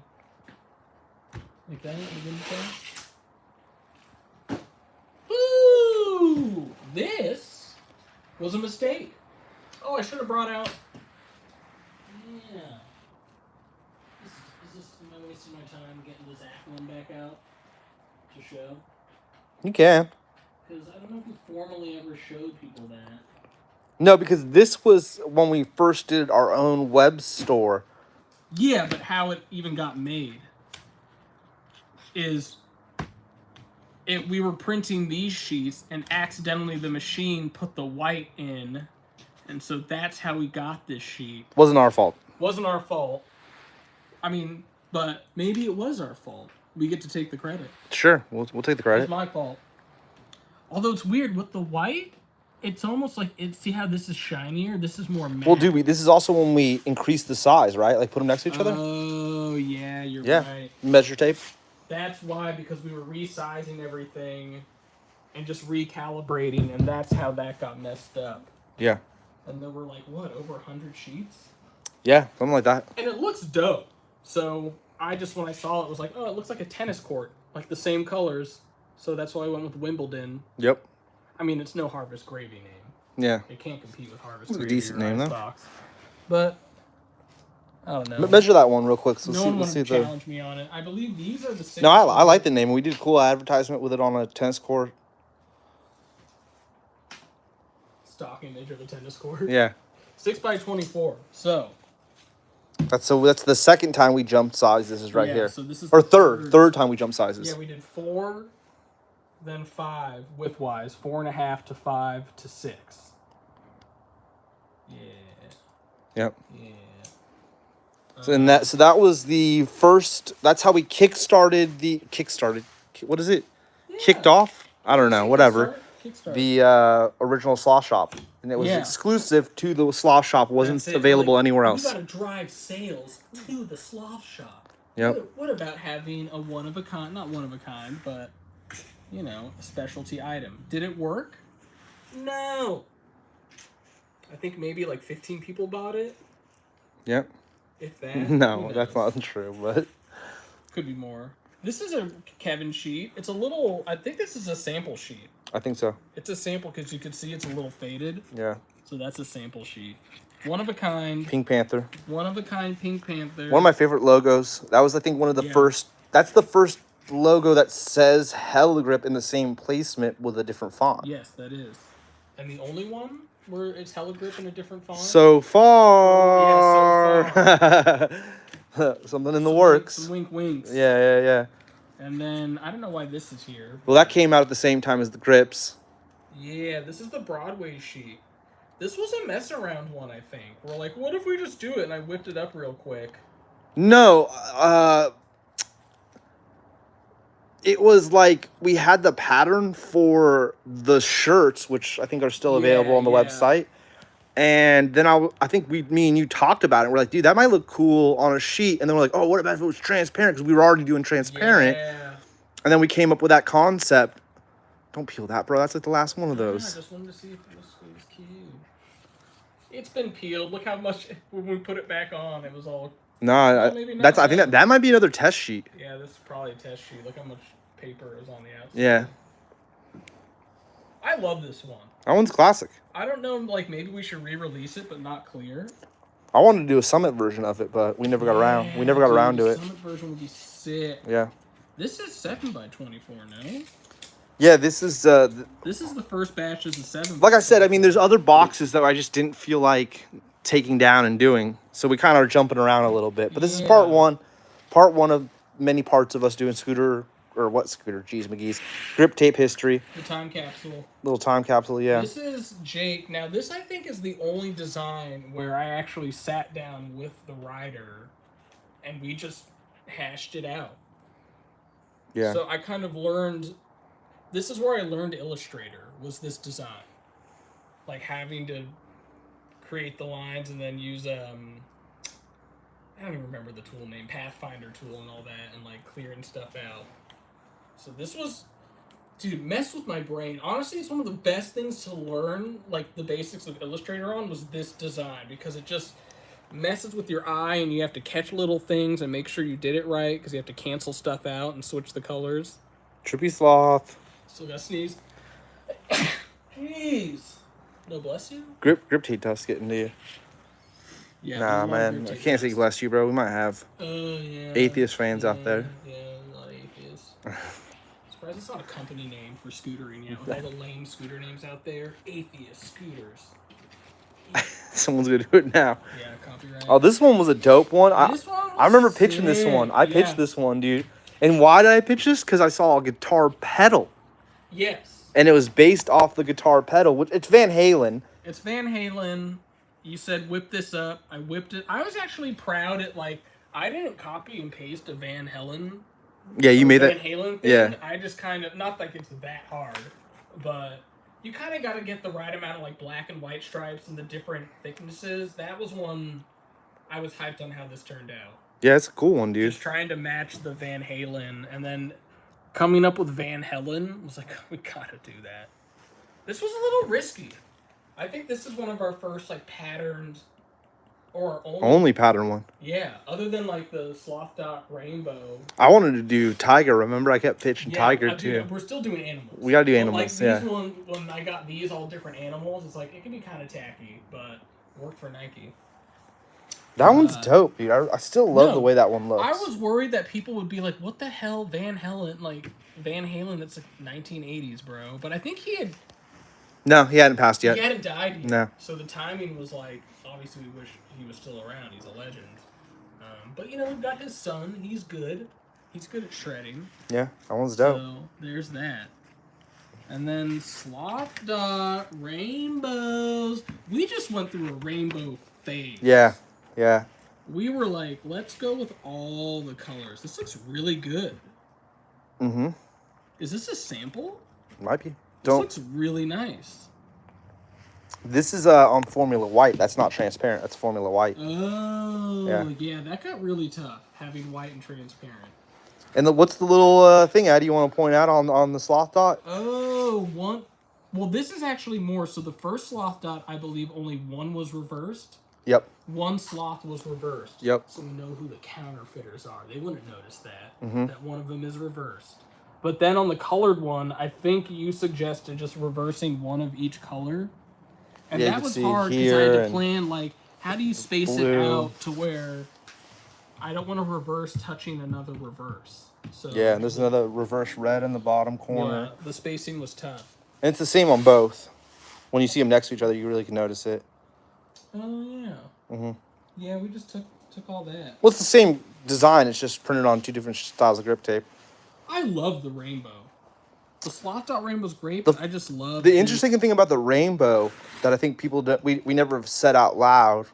[SPEAKER 1] Like that? You didn't say? Ooh! This was a mistake. Oh, I should have brought out... Yeah. Am I wasting my time getting this Aquilin back out to show?
[SPEAKER 3] You can.
[SPEAKER 1] Because I don't know if we formally ever showed people that.
[SPEAKER 3] No, because this was when we first did our own web store.
[SPEAKER 1] Yeah, but how it even got made is we were printing these sheets and accidentally the machine put the white in, and so that's how we got this sheet.
[SPEAKER 3] Wasn't our fault.
[SPEAKER 1] Wasn't our fault. I mean, but maybe it was our fault. We get to take the credit.
[SPEAKER 3] Sure, we'll take the credit.
[SPEAKER 1] It's my fault. Although it's weird with the white, it's almost like see how this is shinier. This is more matte.
[SPEAKER 3] Well, this is also when we increased the size, right? Like put them next to each other.
[SPEAKER 1] Oh yeah, you're
[SPEAKER 3] Yeah.
[SPEAKER 1] right.
[SPEAKER 3] Measure tape.
[SPEAKER 1] That's why, because we were resizing everything and just recalibrating, and that's how that got messed up.
[SPEAKER 3] Yeah.
[SPEAKER 1] And there were like what, over 100 sheets?
[SPEAKER 3] Yeah, something like that.
[SPEAKER 1] And it looks dope. So I just, when I saw it, was like, oh, it looks like a tennis court, like the same colors. So that's why I went with Wimbledon.
[SPEAKER 3] Yep.
[SPEAKER 1] I mean, it's no Harvest Gravy name.
[SPEAKER 3] Yeah.
[SPEAKER 1] It can't compete with Harvest
[SPEAKER 3] It's a
[SPEAKER 1] Gravy.
[SPEAKER 3] decent name, though.
[SPEAKER 1] Box. But I don't know.
[SPEAKER 3] Measure that one real quick. So
[SPEAKER 1] No one
[SPEAKER 3] let's
[SPEAKER 1] wanted
[SPEAKER 3] see
[SPEAKER 1] to challenge me on it. I believe these are the same.
[SPEAKER 3] No, I like the name. We did a cool advertisement with it on a tennis court.
[SPEAKER 1] Stock image of a tennis court.
[SPEAKER 3] Yeah.
[SPEAKER 1] 6x24. So.
[SPEAKER 3] That's the second time we jumped sizes. This is right here.
[SPEAKER 1] So this is
[SPEAKER 3] or
[SPEAKER 1] the
[SPEAKER 3] third time we jumped sizes.
[SPEAKER 1] Yeah, we did 4, then 5 widthwise. 4.5 to 5 to 6. Yeah.
[SPEAKER 3] Yep.
[SPEAKER 1] Yeah.
[SPEAKER 3] So that was the first. That's how we kickstarted. What is it?
[SPEAKER 1] Yeah.
[SPEAKER 3] Kicked off? I don't know. Whatever.
[SPEAKER 1] Kickstart.
[SPEAKER 3] The original Sloth Shop, and it was
[SPEAKER 1] Yeah.
[SPEAKER 3] exclusive to the Sloth Shop. Wasn't
[SPEAKER 1] That's it.
[SPEAKER 3] available
[SPEAKER 1] Like,
[SPEAKER 3] anywhere else.
[SPEAKER 1] You gotta drive sales to the sloth shop.
[SPEAKER 3] Yep.
[SPEAKER 1] What about having a one of a kind? Not one of a kind, but a specialty item. Did it work? No. I think maybe like 15 people bought it.
[SPEAKER 3] Yep.
[SPEAKER 1] If that.
[SPEAKER 3] No,
[SPEAKER 1] Who
[SPEAKER 3] that's
[SPEAKER 1] knows?
[SPEAKER 3] not true, but
[SPEAKER 1] Could be more. This is a Kevin sheet. It's a little. I think this is a sample sheet.
[SPEAKER 3] I think so.
[SPEAKER 1] It's a sample because you can see it's a little faded.
[SPEAKER 3] Yeah.
[SPEAKER 1] So that's a sample sheet. One of a kind.
[SPEAKER 3] Pink Panther.
[SPEAKER 1] One of a kind Pink Panther.
[SPEAKER 3] One of my favorite logos. That was, I think, one of the first. That's the first logo that says Hella Grip in the same placement with a different font.
[SPEAKER 1] Yes, that is. And the only one where it's Hella Grip in a different font?
[SPEAKER 3] So far.
[SPEAKER 1] Yeah, so
[SPEAKER 3] Something in the works.
[SPEAKER 1] Some wink winks.
[SPEAKER 3] Yeah.
[SPEAKER 1] And then, I don't know why this is here.
[SPEAKER 3] Well, that came out at the same time as the Grips.
[SPEAKER 1] Yeah, this is the Broadway sheet. This was a mess around one, I think. We're like, what if we just do it? And I whipped it up real quick.
[SPEAKER 3] No, it was like we had the pattern for the shirts, which I think are still available on the website. And then I think me and you talked about it. We're like, dude, that might look cool on a sheet. And then we're like, oh, what about if it was transparent? Because we were already doing transparent.
[SPEAKER 1] Yeah.
[SPEAKER 3] And then we came up with that concept. Don't peel that, bro. That's like the last one of
[SPEAKER 1] I
[SPEAKER 3] those.
[SPEAKER 1] just wanted to see if it was cute. It's been peeled. Look how much, when we put it back on, it was all...
[SPEAKER 3] No,
[SPEAKER 1] maybe not.
[SPEAKER 3] that's. I think that might be another test sheet.
[SPEAKER 1] Yeah, this is probably a test sheet. Look how much paper is on the outside.
[SPEAKER 3] Yeah.
[SPEAKER 1] I love this one.
[SPEAKER 3] That one's classic.
[SPEAKER 1] I don't know, like, maybe we should re-release it, but not clear.
[SPEAKER 3] I wanted to do a Summit version of it, but we never got around. We never got around to it.
[SPEAKER 1] The Summit version would be sick.
[SPEAKER 3] Yeah.
[SPEAKER 1] This is 7x24, no?
[SPEAKER 3] Yeah, this is
[SPEAKER 1] This is the first batch of the 7.
[SPEAKER 3] like I said, I mean, there's other boxes that I just didn't feel like taking down and doing. So we kind of are jumping around a little bit. But this is part one of many parts of us doing scooter, or what scooter? Jeez, McGee's. Griptape history.
[SPEAKER 1] The time capsule.
[SPEAKER 3] Little time capsule, yeah.
[SPEAKER 1] This is Jake. Now, this I think is the only design where I actually sat down with the rider and we just hashed it out.
[SPEAKER 3] Yeah.
[SPEAKER 1] So I kind of learned... This is where I learned Illustrator, was this design. Like having to create the lines and then use, I don't even remember the tool name, Pathfinder tool and all that, and like clearing stuff out. So this was, dude, messed with my brain. Honestly, it's one of the best things to learn, like the basics of Illustrator on, was this design, because it just messes with your eye and you have to catch little things and make sure you did it right, because you have to cancel stuff out and switch the colors.
[SPEAKER 3] Trippy Sloth.
[SPEAKER 1] Still gotta sneeze. Jeez. No, bless you?
[SPEAKER 3] Griptape dust getting to you.
[SPEAKER 1] Yeah.
[SPEAKER 3] Nah, man. I can't say bless you, bro. We might have
[SPEAKER 1] Yeah.
[SPEAKER 3] atheist fans out there.
[SPEAKER 1] Yeah, a lot of atheists. Surprised it's not a company name for scootering, you know, with all the lame scooter names out there. Atheist scooters.
[SPEAKER 3] Someone's gonna do it now.
[SPEAKER 1] Yeah, copyright.
[SPEAKER 3] Oh, this one was a dope one.
[SPEAKER 1] This one was
[SPEAKER 3] I remember pitching this
[SPEAKER 1] sick.
[SPEAKER 3] one. I pitched this one, dude. And why did I pitch this? Because I saw a guitar pedal.
[SPEAKER 1] Yes.
[SPEAKER 3] And it was based off the guitar pedal. Which it's Van Halen.
[SPEAKER 1] It's Van Halen. You said whip this up. I whipped it. I was actually proud at, like, I didn't copy and paste a Van Halen.
[SPEAKER 3] Yeah, you made
[SPEAKER 1] Van
[SPEAKER 3] that.
[SPEAKER 1] Halen thing.
[SPEAKER 3] Yeah.
[SPEAKER 1] I just kind of, not like it's that hard, but you kind of got to get the right amount of like black and white stripes and the different thicknesses. That was one I was hyped on how this turned out.
[SPEAKER 3] Yeah, it's a cool one, dude.
[SPEAKER 1] Just trying to match the Van Halen, and then coming up with Van Helen was like, we gotta do that. This was a little risky. I think this is one of our first like patterned, or
[SPEAKER 3] Only pattern one.
[SPEAKER 1] Yeah, other than like the Sloth Dot Rainbow.
[SPEAKER 3] I wanted to do Tiger. Remember, I kept pitching Tiger too.
[SPEAKER 1] We're still doing animals.
[SPEAKER 3] We gotta do
[SPEAKER 1] But,
[SPEAKER 3] animals.
[SPEAKER 1] like, these
[SPEAKER 3] Yeah.
[SPEAKER 1] when I got these all different animals, it's like it can be kind of tacky, but worked for Nike.
[SPEAKER 3] That one's dope, dude. I still love
[SPEAKER 1] No,
[SPEAKER 3] the way that one looks.
[SPEAKER 1] I was worried that people would be like, "What the hell, Van Halen? Like Van Halen? That's like 1980s, bro." But I think he
[SPEAKER 3] No, he hadn't passed yet.
[SPEAKER 1] hadn't died yet.
[SPEAKER 3] No.
[SPEAKER 1] So the timing was like, obviously, we wish he was still around. He's a legend. But you know, we've got his son. He's good. He's good at shredding.
[SPEAKER 3] Yeah, that one's dope.
[SPEAKER 1] So there's that. And then Sloth Dot Rainbows. We just went through a rainbow phase.
[SPEAKER 3] Yeah, yeah.
[SPEAKER 1] We were like, let's go with all the colors. This looks really good.
[SPEAKER 3] Mm-hmm.
[SPEAKER 1] Is this a sample?
[SPEAKER 3] Might be.
[SPEAKER 1] This looks really nice.
[SPEAKER 3] This is on Formula White. That's not transparent. That's Formula White.
[SPEAKER 1] Oh,
[SPEAKER 3] Yeah.
[SPEAKER 1] yeah, that got really tough, having white and transparent.
[SPEAKER 3] And what's the little thing, Addy, you want to point out on the Sloth Dot?
[SPEAKER 1] Oh, one. Well, this is actually more. So the first Sloth Dot, I believe only one was reversed.
[SPEAKER 3] Yep.
[SPEAKER 1] One sloth was reversed.
[SPEAKER 3] Yep.
[SPEAKER 1] So we know who the counterfeiters are. They wouldn't notice that.
[SPEAKER 3] Mm-hmm.
[SPEAKER 1] That one of them is reversed. But then on the colored one, I think you suggested just reversing one of each color. And
[SPEAKER 3] Yeah, you
[SPEAKER 1] that
[SPEAKER 3] can
[SPEAKER 1] was
[SPEAKER 3] see
[SPEAKER 1] hard because I had
[SPEAKER 3] here
[SPEAKER 1] to
[SPEAKER 3] and
[SPEAKER 1] plan, like, how do you space it
[SPEAKER 3] blue.
[SPEAKER 1] out to where I don't want to reverse touching another reverse. So
[SPEAKER 3] Yeah, and there's another reverse red in the bottom corner.
[SPEAKER 1] Yeah, the spacing was tough.
[SPEAKER 3] And it's the same on both. When you see them next to each other, you really can notice it.
[SPEAKER 1] Oh, yeah.
[SPEAKER 3] Mm-hmm.
[SPEAKER 1] Yeah, we just took all that.
[SPEAKER 3] Well, it's the same design. It's just printed on 2 different styles of grip tape.
[SPEAKER 1] I love the rainbow. The sloth dot rainbow's great, but I just love
[SPEAKER 3] the interesting thing about the rainbow that I think people we never have said out loud,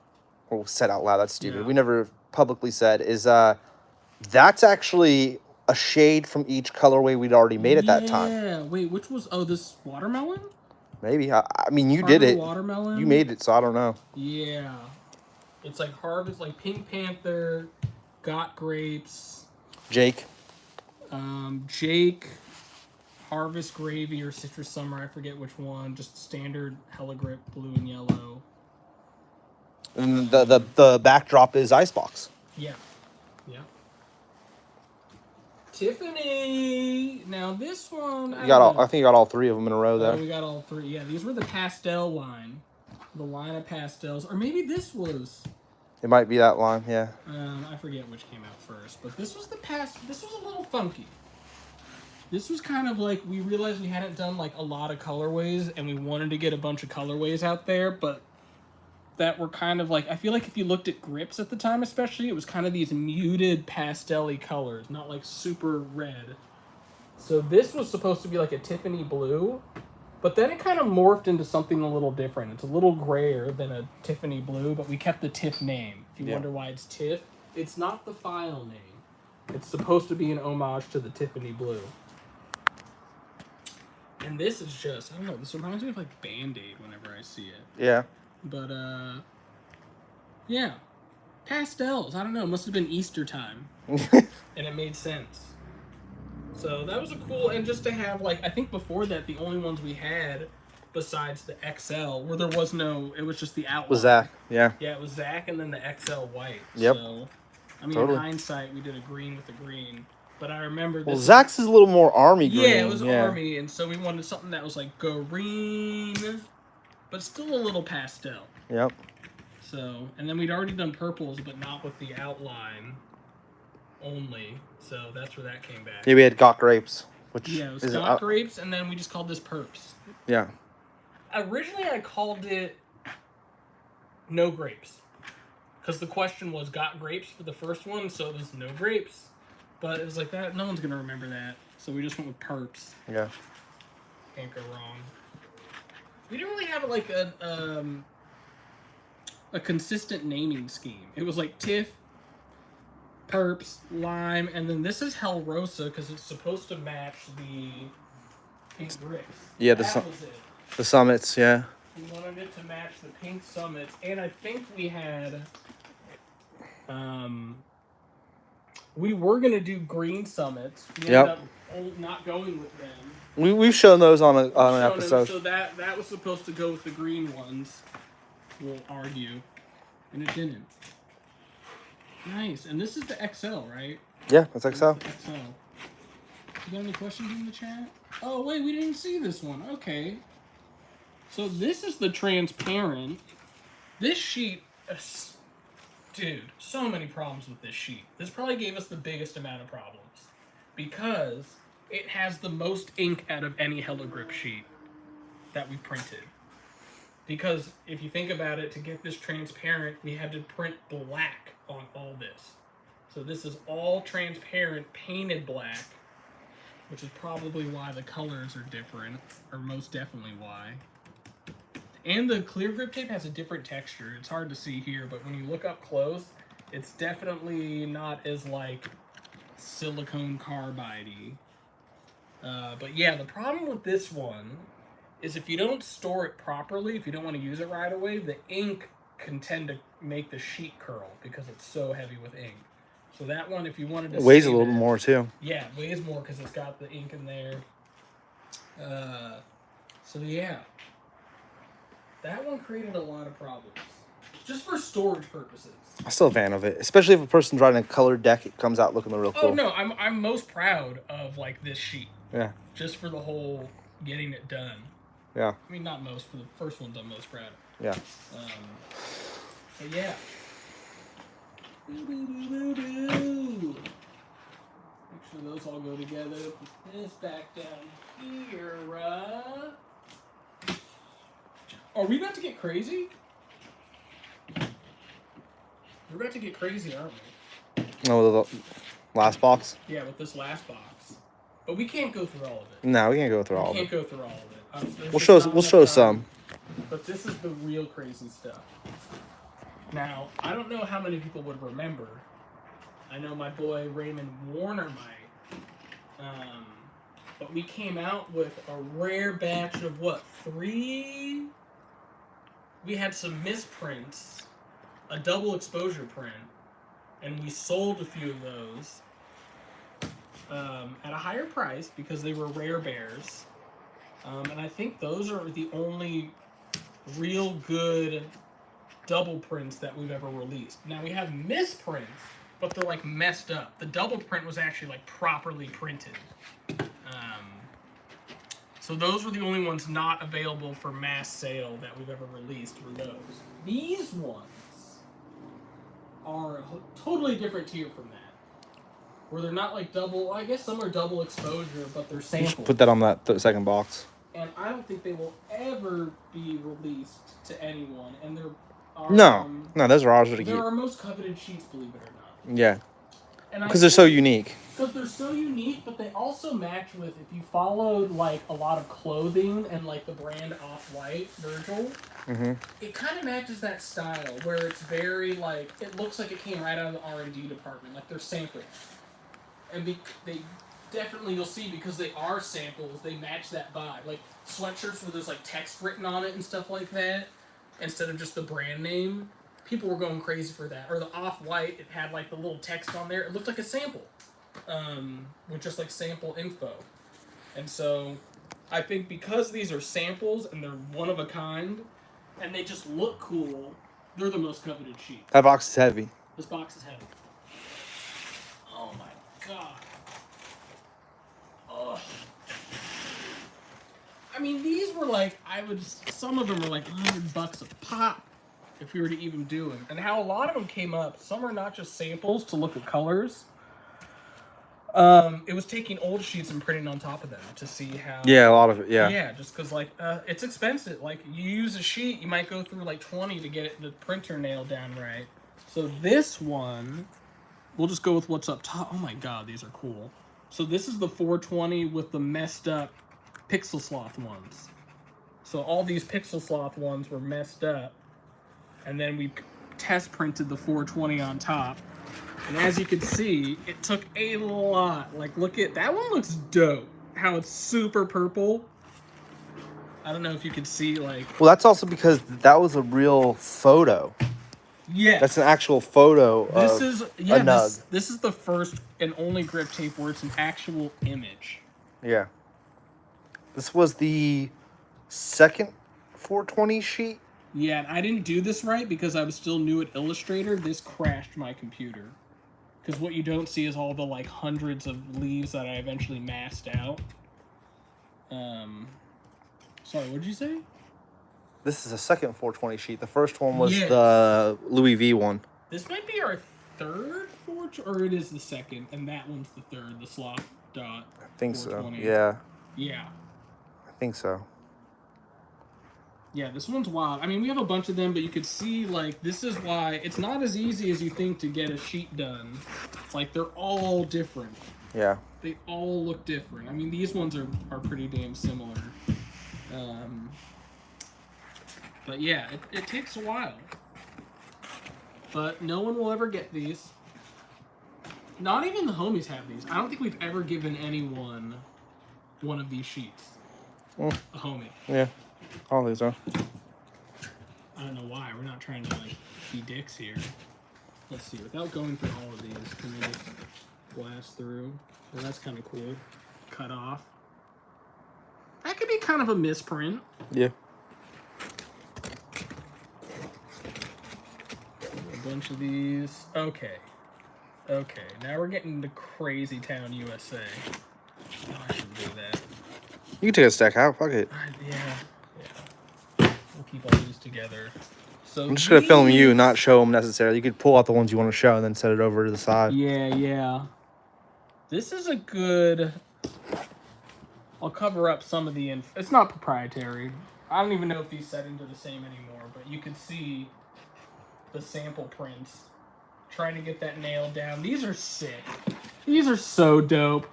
[SPEAKER 3] or said out loud. That's stupid.
[SPEAKER 1] Yeah.
[SPEAKER 3] We never publicly said is that's actually a shade from each colorway we'd already made at that time.
[SPEAKER 1] Yeah. Wait, which was? Oh, this watermelon.
[SPEAKER 3] Maybe I mean you
[SPEAKER 1] Harvard
[SPEAKER 3] did it.
[SPEAKER 1] Watermelon.
[SPEAKER 3] You made it, so I don't know.
[SPEAKER 1] Yeah. It's like Harvard's like Pink Panther, Got Grapes,
[SPEAKER 3] Jake.
[SPEAKER 1] Jake, Harvest Gravy or Citrus Summer, I forget which one. Just standard Hella Grip, blue and yellow.
[SPEAKER 3] And the backdrop is Icebox.
[SPEAKER 1] Yeah. Yeah. Tiffany. Now this one.
[SPEAKER 3] I think you got all 3 of them in a row there.
[SPEAKER 1] Oh, we got all 3. Yeah, these were the pastel line. The line of pastels. Or maybe this was.
[SPEAKER 3] It might be that line, yeah.
[SPEAKER 1] I forget which came out first, but this was this was a little funky. This was kind of like, we realized we hadn't done like a lot of colorways, and we wanted to get a bunch of colorways out there, but that were kind of like, I feel like if you looked at grips at the time especially, it was kind of these muted pastel-y colors, not like super red. So this was supposed to be like a Tiffany blue, but then it kind of morphed into something a little different. It's a little grayer than a Tiffany blue, but we kept the Tiff name. If you wonder why it's Tiff, it's not the file name. It's supposed to be an homage to the Tiffany blue. And this is just, I don't know, this reminds me of like Band-Aid whenever I see it.
[SPEAKER 3] Yeah.
[SPEAKER 1] But, yeah. Pastels, I don't know, it must have been Easter time. And it made sense. So that was a cool, and just to have, like, I think before that, the only ones we had, besides the XL, where there was no, it was just the outline.
[SPEAKER 3] Was Zach, yeah.
[SPEAKER 1] Yeah, it was Zach and then the XL white.
[SPEAKER 3] Yep.
[SPEAKER 1] So, I mean,
[SPEAKER 3] Totally.
[SPEAKER 1] in hindsight, we did a green with a green. But I remember this.
[SPEAKER 3] Well, Zach's is a little more army green.
[SPEAKER 1] Yeah, it was army, and so we wanted something that was like green, but still a little pastel.
[SPEAKER 3] Yep.
[SPEAKER 1] So, and then we'd already done purples, but not with the outline only. So that's where that came back.
[SPEAKER 3] Yeah, we had Got Grapes, which
[SPEAKER 1] Yeah, it was
[SPEAKER 3] is
[SPEAKER 1] Got Grapes, and then we just called this Perps.
[SPEAKER 3] Yeah.
[SPEAKER 1] Originally, I called it No Grapes, because the question was Got Grapes for the first one, so it was No Grapes. But it was like that. No one's gonna remember that, so we just went with Perps.
[SPEAKER 3] Yeah.
[SPEAKER 1] Can't go wrong. We didn't really have like a consistent naming scheme. It was like Tiff, Perps, Lime, and then this is Hell Rosa because it's supposed to match the pink grips.
[SPEAKER 3] Yeah,
[SPEAKER 1] that was it.
[SPEAKER 3] The summits, yeah.
[SPEAKER 1] We wanted it to match the pink summits, and I think we had we were gonna do green summits. We ended up not going with them.
[SPEAKER 3] We've shown those on an episode.
[SPEAKER 1] So that was supposed to go with the green ones. We'll argue, and it didn't. Nice, and this is the XL, right?
[SPEAKER 3] Yeah, that's XL.
[SPEAKER 1] That's the XL. You got any questions in the chat? Oh wait, we didn't see this one. Okay. So this is the transparent. This sheet. Dude, so many problems with this sheet. This probably gave us the biggest amount of problems. Because it has the most ink out of any Hella Grip sheet that we printed. Because if you think about it, to get this transparent, we had to print black on all this. So this is all transparent, painted black, which is probably why the colors are different, or most definitely why. And the clear grip tape has a different texture. It's hard to see here, but when you look up close, it's definitely not as like silicone carbide-y. But yeah, the problem with this one is if you don't store it properly, if you don't want to use it right away, the ink can tend to make the sheet curl because it's so heavy with ink. So that one, if you wanted to...
[SPEAKER 3] It weighs a little more too.
[SPEAKER 1] Yeah, it weighs more because it's got the ink in there. So yeah. That one created a lot of problems. just for storage purposes.
[SPEAKER 3] I'm still a fan of it, especially if a person's riding a colored deck. It comes out looking real cool.
[SPEAKER 1] Oh no, I'm most proud of like this sheet.
[SPEAKER 3] Yeah.
[SPEAKER 1] Just for the whole getting it done.
[SPEAKER 3] Yeah.
[SPEAKER 1] I mean, not most, but the first one's I'm most proud of.
[SPEAKER 3] Yeah.
[SPEAKER 1] But yeah. Make sure those all go together. Put this back down here. Are we about to get crazy? We're about to get crazy, aren't we?
[SPEAKER 3] Oh, the last box?
[SPEAKER 1] Yeah, with this last box. But we can't go through all of it.
[SPEAKER 3] No, we can't go through all of
[SPEAKER 1] We
[SPEAKER 3] it.
[SPEAKER 1] can't go through all of it.
[SPEAKER 3] We'll show some.
[SPEAKER 1] But this is the real crazy stuff. Now, I don't know how many people would remember. I know my boy Raymond Warner might. But we came out with a rare batch of what? 3? We had some misprints, a double exposure print, and we sold a few of those at a higher price because they were rare bears. And I think those are the only real good double prints that we've ever released. Now we have misprints, but they're like messed up. The double print was actually like properly printed. So those were the only ones not available for mass sale that we've ever released were those. These ones are a totally different tier from that. Where they're not like double, I guess some are double exposure, but they're samples.
[SPEAKER 3] Put that on that second box.
[SPEAKER 1] And I don't think they will ever be released to anyone. And they're
[SPEAKER 3] No, those are ours to keep.
[SPEAKER 1] They're our most coveted sheets, believe it or not.
[SPEAKER 3] Yeah. Because they're so unique.
[SPEAKER 1] Because they're so unique, but they also match with, if you followed like a lot of clothing and like the brand Off-White, Virgil, it kind of matches that style where it's very like, it looks like it came right out of the R&D department, like they're samples. And they definitely, you'll see, because they are samples, they match that vibe. Like sweatshirts where there's like text written on it and stuff like that, instead of just the brand name. People were going crazy for that. Or the Off-White, it had like the little text on there. It looked like a sample. With just like sample info. And so I think because these are samples and they're one of a kind and they just look cool, they're the most coveted sheet.
[SPEAKER 3] That box is heavy.
[SPEAKER 1] This box is heavy. Oh my god. Ugh. I mean, these were like, some of them were like $100 a pop if we were to even do them. And how a lot of them came up, some are not just samples to look at colors. It was taking old sheets and printing on top of them to see how...
[SPEAKER 3] Yeah, a lot of it, yeah.
[SPEAKER 1] Yeah, just because, like, it's expensive. Like, you use a sheet, you might go through, like, 20 to get the printer nailed down right. So this one, we'll just go with what's up top. Oh, my God, these are cool. So this is the 420 with the messed up Pixel Sloth ones. So all these Pixel Sloth ones were messed up. And then we test printed the 420 on top. And as you can see, it took a lot. Like, look at that one, looks dope. How it's super purple. I don't know if you can see, like...
[SPEAKER 3] Well, that's also because that was a real photo.
[SPEAKER 1] Yeah.
[SPEAKER 3] That's an actual photo
[SPEAKER 1] This
[SPEAKER 3] of
[SPEAKER 1] is
[SPEAKER 3] a nug.
[SPEAKER 1] This is the first and only grip tape where it's an actual image.
[SPEAKER 3] Yeah. This was the second 420 sheet.
[SPEAKER 1] Yeah, and I didn't do this right because I was still new at Illustrator. This crashed my computer. Because what you don't see is all the, like, hundreds of leaves that I eventually masked out. Sorry, what did you say?
[SPEAKER 3] This is a second 420 sheet. The first one was
[SPEAKER 1] Yes.
[SPEAKER 3] the Louis V one.
[SPEAKER 1] This might be our third or it is the second, and that one's the third, the Sloth Dot.
[SPEAKER 3] I think so.
[SPEAKER 1] 420.
[SPEAKER 3] Yeah.
[SPEAKER 1] Yeah.
[SPEAKER 3] I think so.
[SPEAKER 1] Yeah, this one's wild. I mean, we have a bunch of them, but you could see, like, this is why it's not as easy as you think to get a sheet done. It's like they're all different.
[SPEAKER 3] Yeah.
[SPEAKER 1] They all look different. I mean, these ones are pretty damn similar. But yeah, it takes a while. But no one will ever get these. Not even the homies have these. I don't think we've ever given anyone one of these sheets. A homie.
[SPEAKER 3] Yeah. I don't think so.
[SPEAKER 1] I don't know why. We're not trying to, like, be dicks here. Let's see. Without going through all of these, can we just blast through? Well, that's kind of cool. Cut off. That could be kind of a misprint.
[SPEAKER 3] Yeah.
[SPEAKER 1] bunch of these. Okay. Now we're getting to Crazy Town, USA. Oh, I shouldn't do that.
[SPEAKER 3] You can take a stack out. Fuck it.
[SPEAKER 1] Yeah. We'll keep all these together. So
[SPEAKER 3] I'm just gonna film you, not show them necessarily. You could pull out the ones you want to show and then set it over to the side.
[SPEAKER 1] Yeah. This is a good. I'll cover up some of the info. It's not proprietary. I don't even know if these settings are the same anymore, but you can see the sample prints. Trying to get that nailed down. These are sick. These are so dope.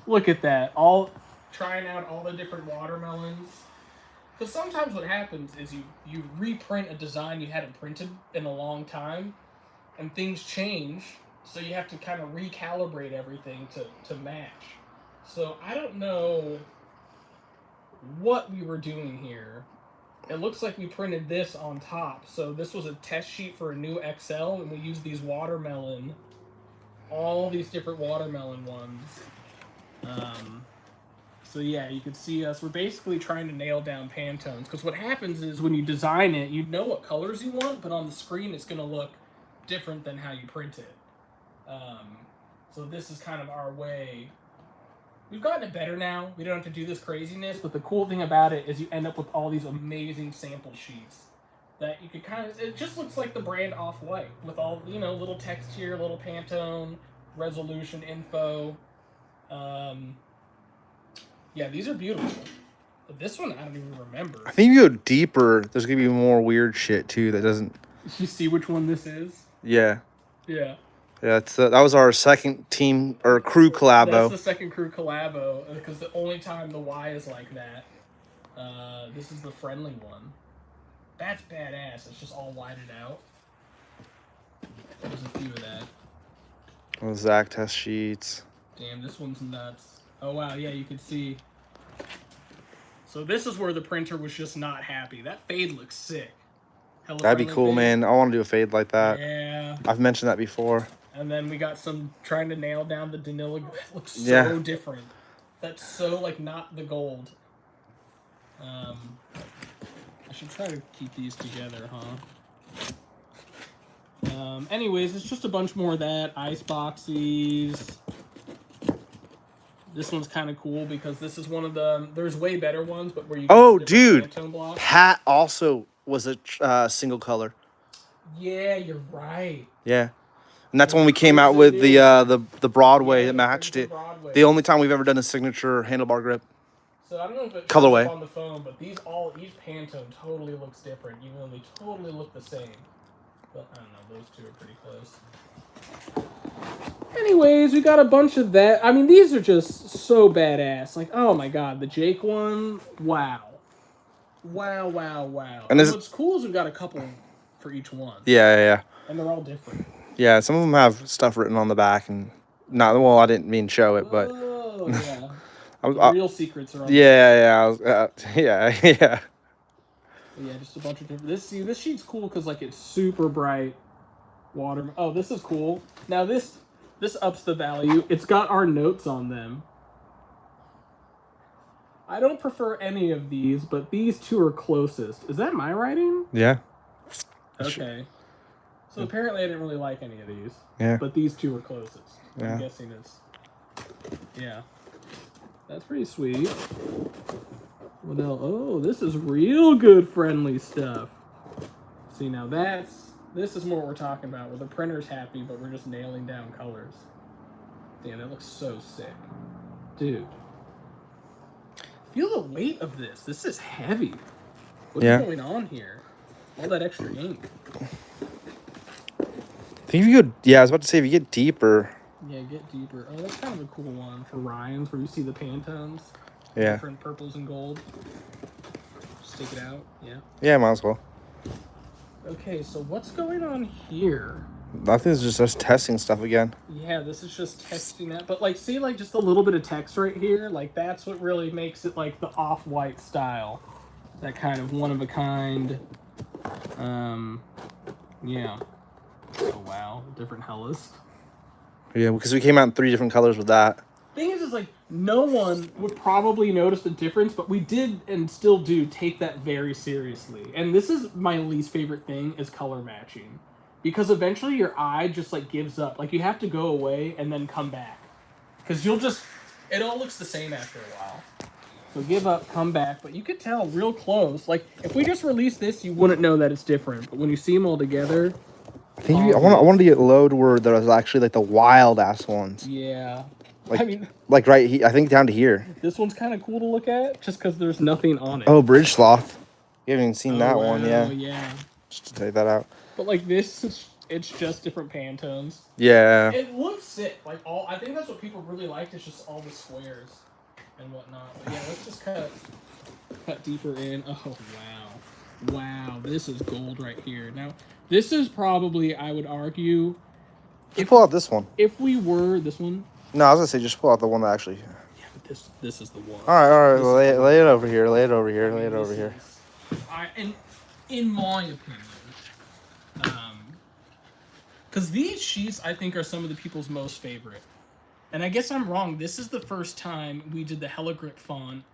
[SPEAKER 1] Look at that. All trying out all the different watermelons. Because sometimes what happens is you reprint a design you hadn't printed in a long time, and things change, so you have to kind of recalibrate everything to match. So I don't know what we were doing here. It looks like we printed this on top. So this was a test sheet for a new XL, and we used these watermelon, all these different watermelon ones. So yeah, you can see us. We're basically trying to nail down Pantones, because what happens is when you design it, you know what colors you want, but on the screen it's going to look different than how you print it. So this is kind of our way. We've gotten it better now. We don't have to do this craziness, but the cool thing about it is you end up with all these amazing sample sheets that you could kind of, it just looks like the brand Off-White with all, little text here, little Pantone, resolution info. Yeah, these are beautiful. But this one, I don't even remember.
[SPEAKER 3] I think if you go deeper, there's gonna be more weird shit too that doesn't.
[SPEAKER 1] You see which one this is?
[SPEAKER 3] Yeah.
[SPEAKER 1] Yeah.
[SPEAKER 3] Yeah, that was our second team or crew collabo.
[SPEAKER 1] That's the second crew collabo, because the only time the Y is like that. This is the friendly one. That's badass. It's just all whited out. There's a few of that.
[SPEAKER 3] Those Zach test sheets.
[SPEAKER 1] Damn, this one's nuts. Oh wow, yeah, you can see. So this is where the printer was just not happy. That fade looks sick.
[SPEAKER 3] That'd be cool,
[SPEAKER 1] fade.
[SPEAKER 3] man. I want to do a fade like that.
[SPEAKER 1] Yeah.
[SPEAKER 3] I've mentioned that before.
[SPEAKER 1] And then we got some trying to nail down the Danilo. It looks so different. That's so not the gold. I should try to keep these together, huh? Anyways, it's just a bunch more of that. Ice boxies. This one's kind of cool because this is one of the. There's way better ones, but where you.
[SPEAKER 3] Oh, dude! Pat also was a single color.
[SPEAKER 1] Yeah, you're right.
[SPEAKER 3] Yeah. And that's when we came out with the Broadway that matched it. The only time we've ever done a signature handlebar grip.
[SPEAKER 1] So I don't know if it
[SPEAKER 3] colorway
[SPEAKER 1] on the phone, but each Pantone totally looks different, even though they totally look the same. But I don't know, those two are pretty close. Anyways, we got a bunch of that. I mean, these are just so badass. Oh my god, the Jake one, wow. Wow. And what's cool is we've got a couple for each one.
[SPEAKER 3] Yeah.
[SPEAKER 1] And they're all different.
[SPEAKER 3] Yeah, some of them have stuff written on the back, and I didn't mean show it, but.
[SPEAKER 1] Oh yeah. The real secrets are on.
[SPEAKER 3] Yeah.
[SPEAKER 1] Yeah, just a bunch of different. This sheet's cool because it's super bright water. Oh, this is cool. Now this ups the value. It's got our notes on them. I don't prefer any of these, but these two are closest. Is that my writing?
[SPEAKER 3] Yeah.
[SPEAKER 1] Okay. So apparently I didn't really like any of these.
[SPEAKER 3] Yeah.
[SPEAKER 1] But these two are closest.
[SPEAKER 3] Yeah.
[SPEAKER 1] I'm guessing it's. Yeah. That's pretty sweet. What else? Oh, this is real good friendly stuff. See, now this is more what we're talking about, where the printer's happy, but we're just nailing down colors. Damn, that looks so sick. Dude. Feel the weight of this. This is heavy. What's going on here? All that extra ink.
[SPEAKER 3] I think if you go, I was about to say, if you get deeper.
[SPEAKER 1] Yeah, get deeper. Oh, that's kind of a cool one for Ryan's, where you see the Pantones.
[SPEAKER 3] Yeah.
[SPEAKER 1] Different purples and gold. Stick it out. Yeah.
[SPEAKER 3] Yeah, might as well.
[SPEAKER 1] Okay, so what's going on here?
[SPEAKER 3] I think it's just us testing stuff again.
[SPEAKER 1] Yeah, this is just testing that. But see, just a little bit of text right here. That's what really makes it the Off-White style. That kind of one of a kind. Yeah. Oh wow, different Hellas.
[SPEAKER 3] Yeah, because we came out in 3 different colors with that.
[SPEAKER 1] Thing is no one would probably notice the difference, but we did and still do take that very seriously. And this is my least favorite thing, is color matching. because eventually your eye just like gives up. Like you have to go away and then come back, because it all looks the same after a while. So give up, come back, but you could tell real close. Like if we just released this, you wouldn't know that it's different. But when you see them all together,
[SPEAKER 3] I think I wanted to get low to where there was actually like the wild ass ones.
[SPEAKER 1] yeah.
[SPEAKER 3] Like,
[SPEAKER 1] I mean,
[SPEAKER 3] like right here, I think down to here.
[SPEAKER 1] this one's kind of cool to look at, just because there's nothing on it.
[SPEAKER 3] Oh, bridge sloth. You haven't even seen that
[SPEAKER 1] wow,
[SPEAKER 3] one, yeah.
[SPEAKER 1] Yeah.
[SPEAKER 3] Just to take that out.
[SPEAKER 1] But like this, it's just different Pantones.
[SPEAKER 3] Yeah.
[SPEAKER 1] It looks sick. Like I think that's what people really liked. Is just all the squares and whatnot. But yeah, let's just cut deeper in. Oh wow, this is gold right here. Now this is probably, I would argue,
[SPEAKER 3] Just pull out this one.
[SPEAKER 1] if we were this one.
[SPEAKER 3] No, I was gonna say just pull out the one that actually.
[SPEAKER 1] Yeah, but this is the one.
[SPEAKER 3] All right.
[SPEAKER 1] This
[SPEAKER 3] Lay it over here. Lay it over here. Lay it over here.
[SPEAKER 1] And in my opinion, because these sheets I think are some of the people's most favorite. And I guess I'm wrong. This is the first time we did the Hella Grip font,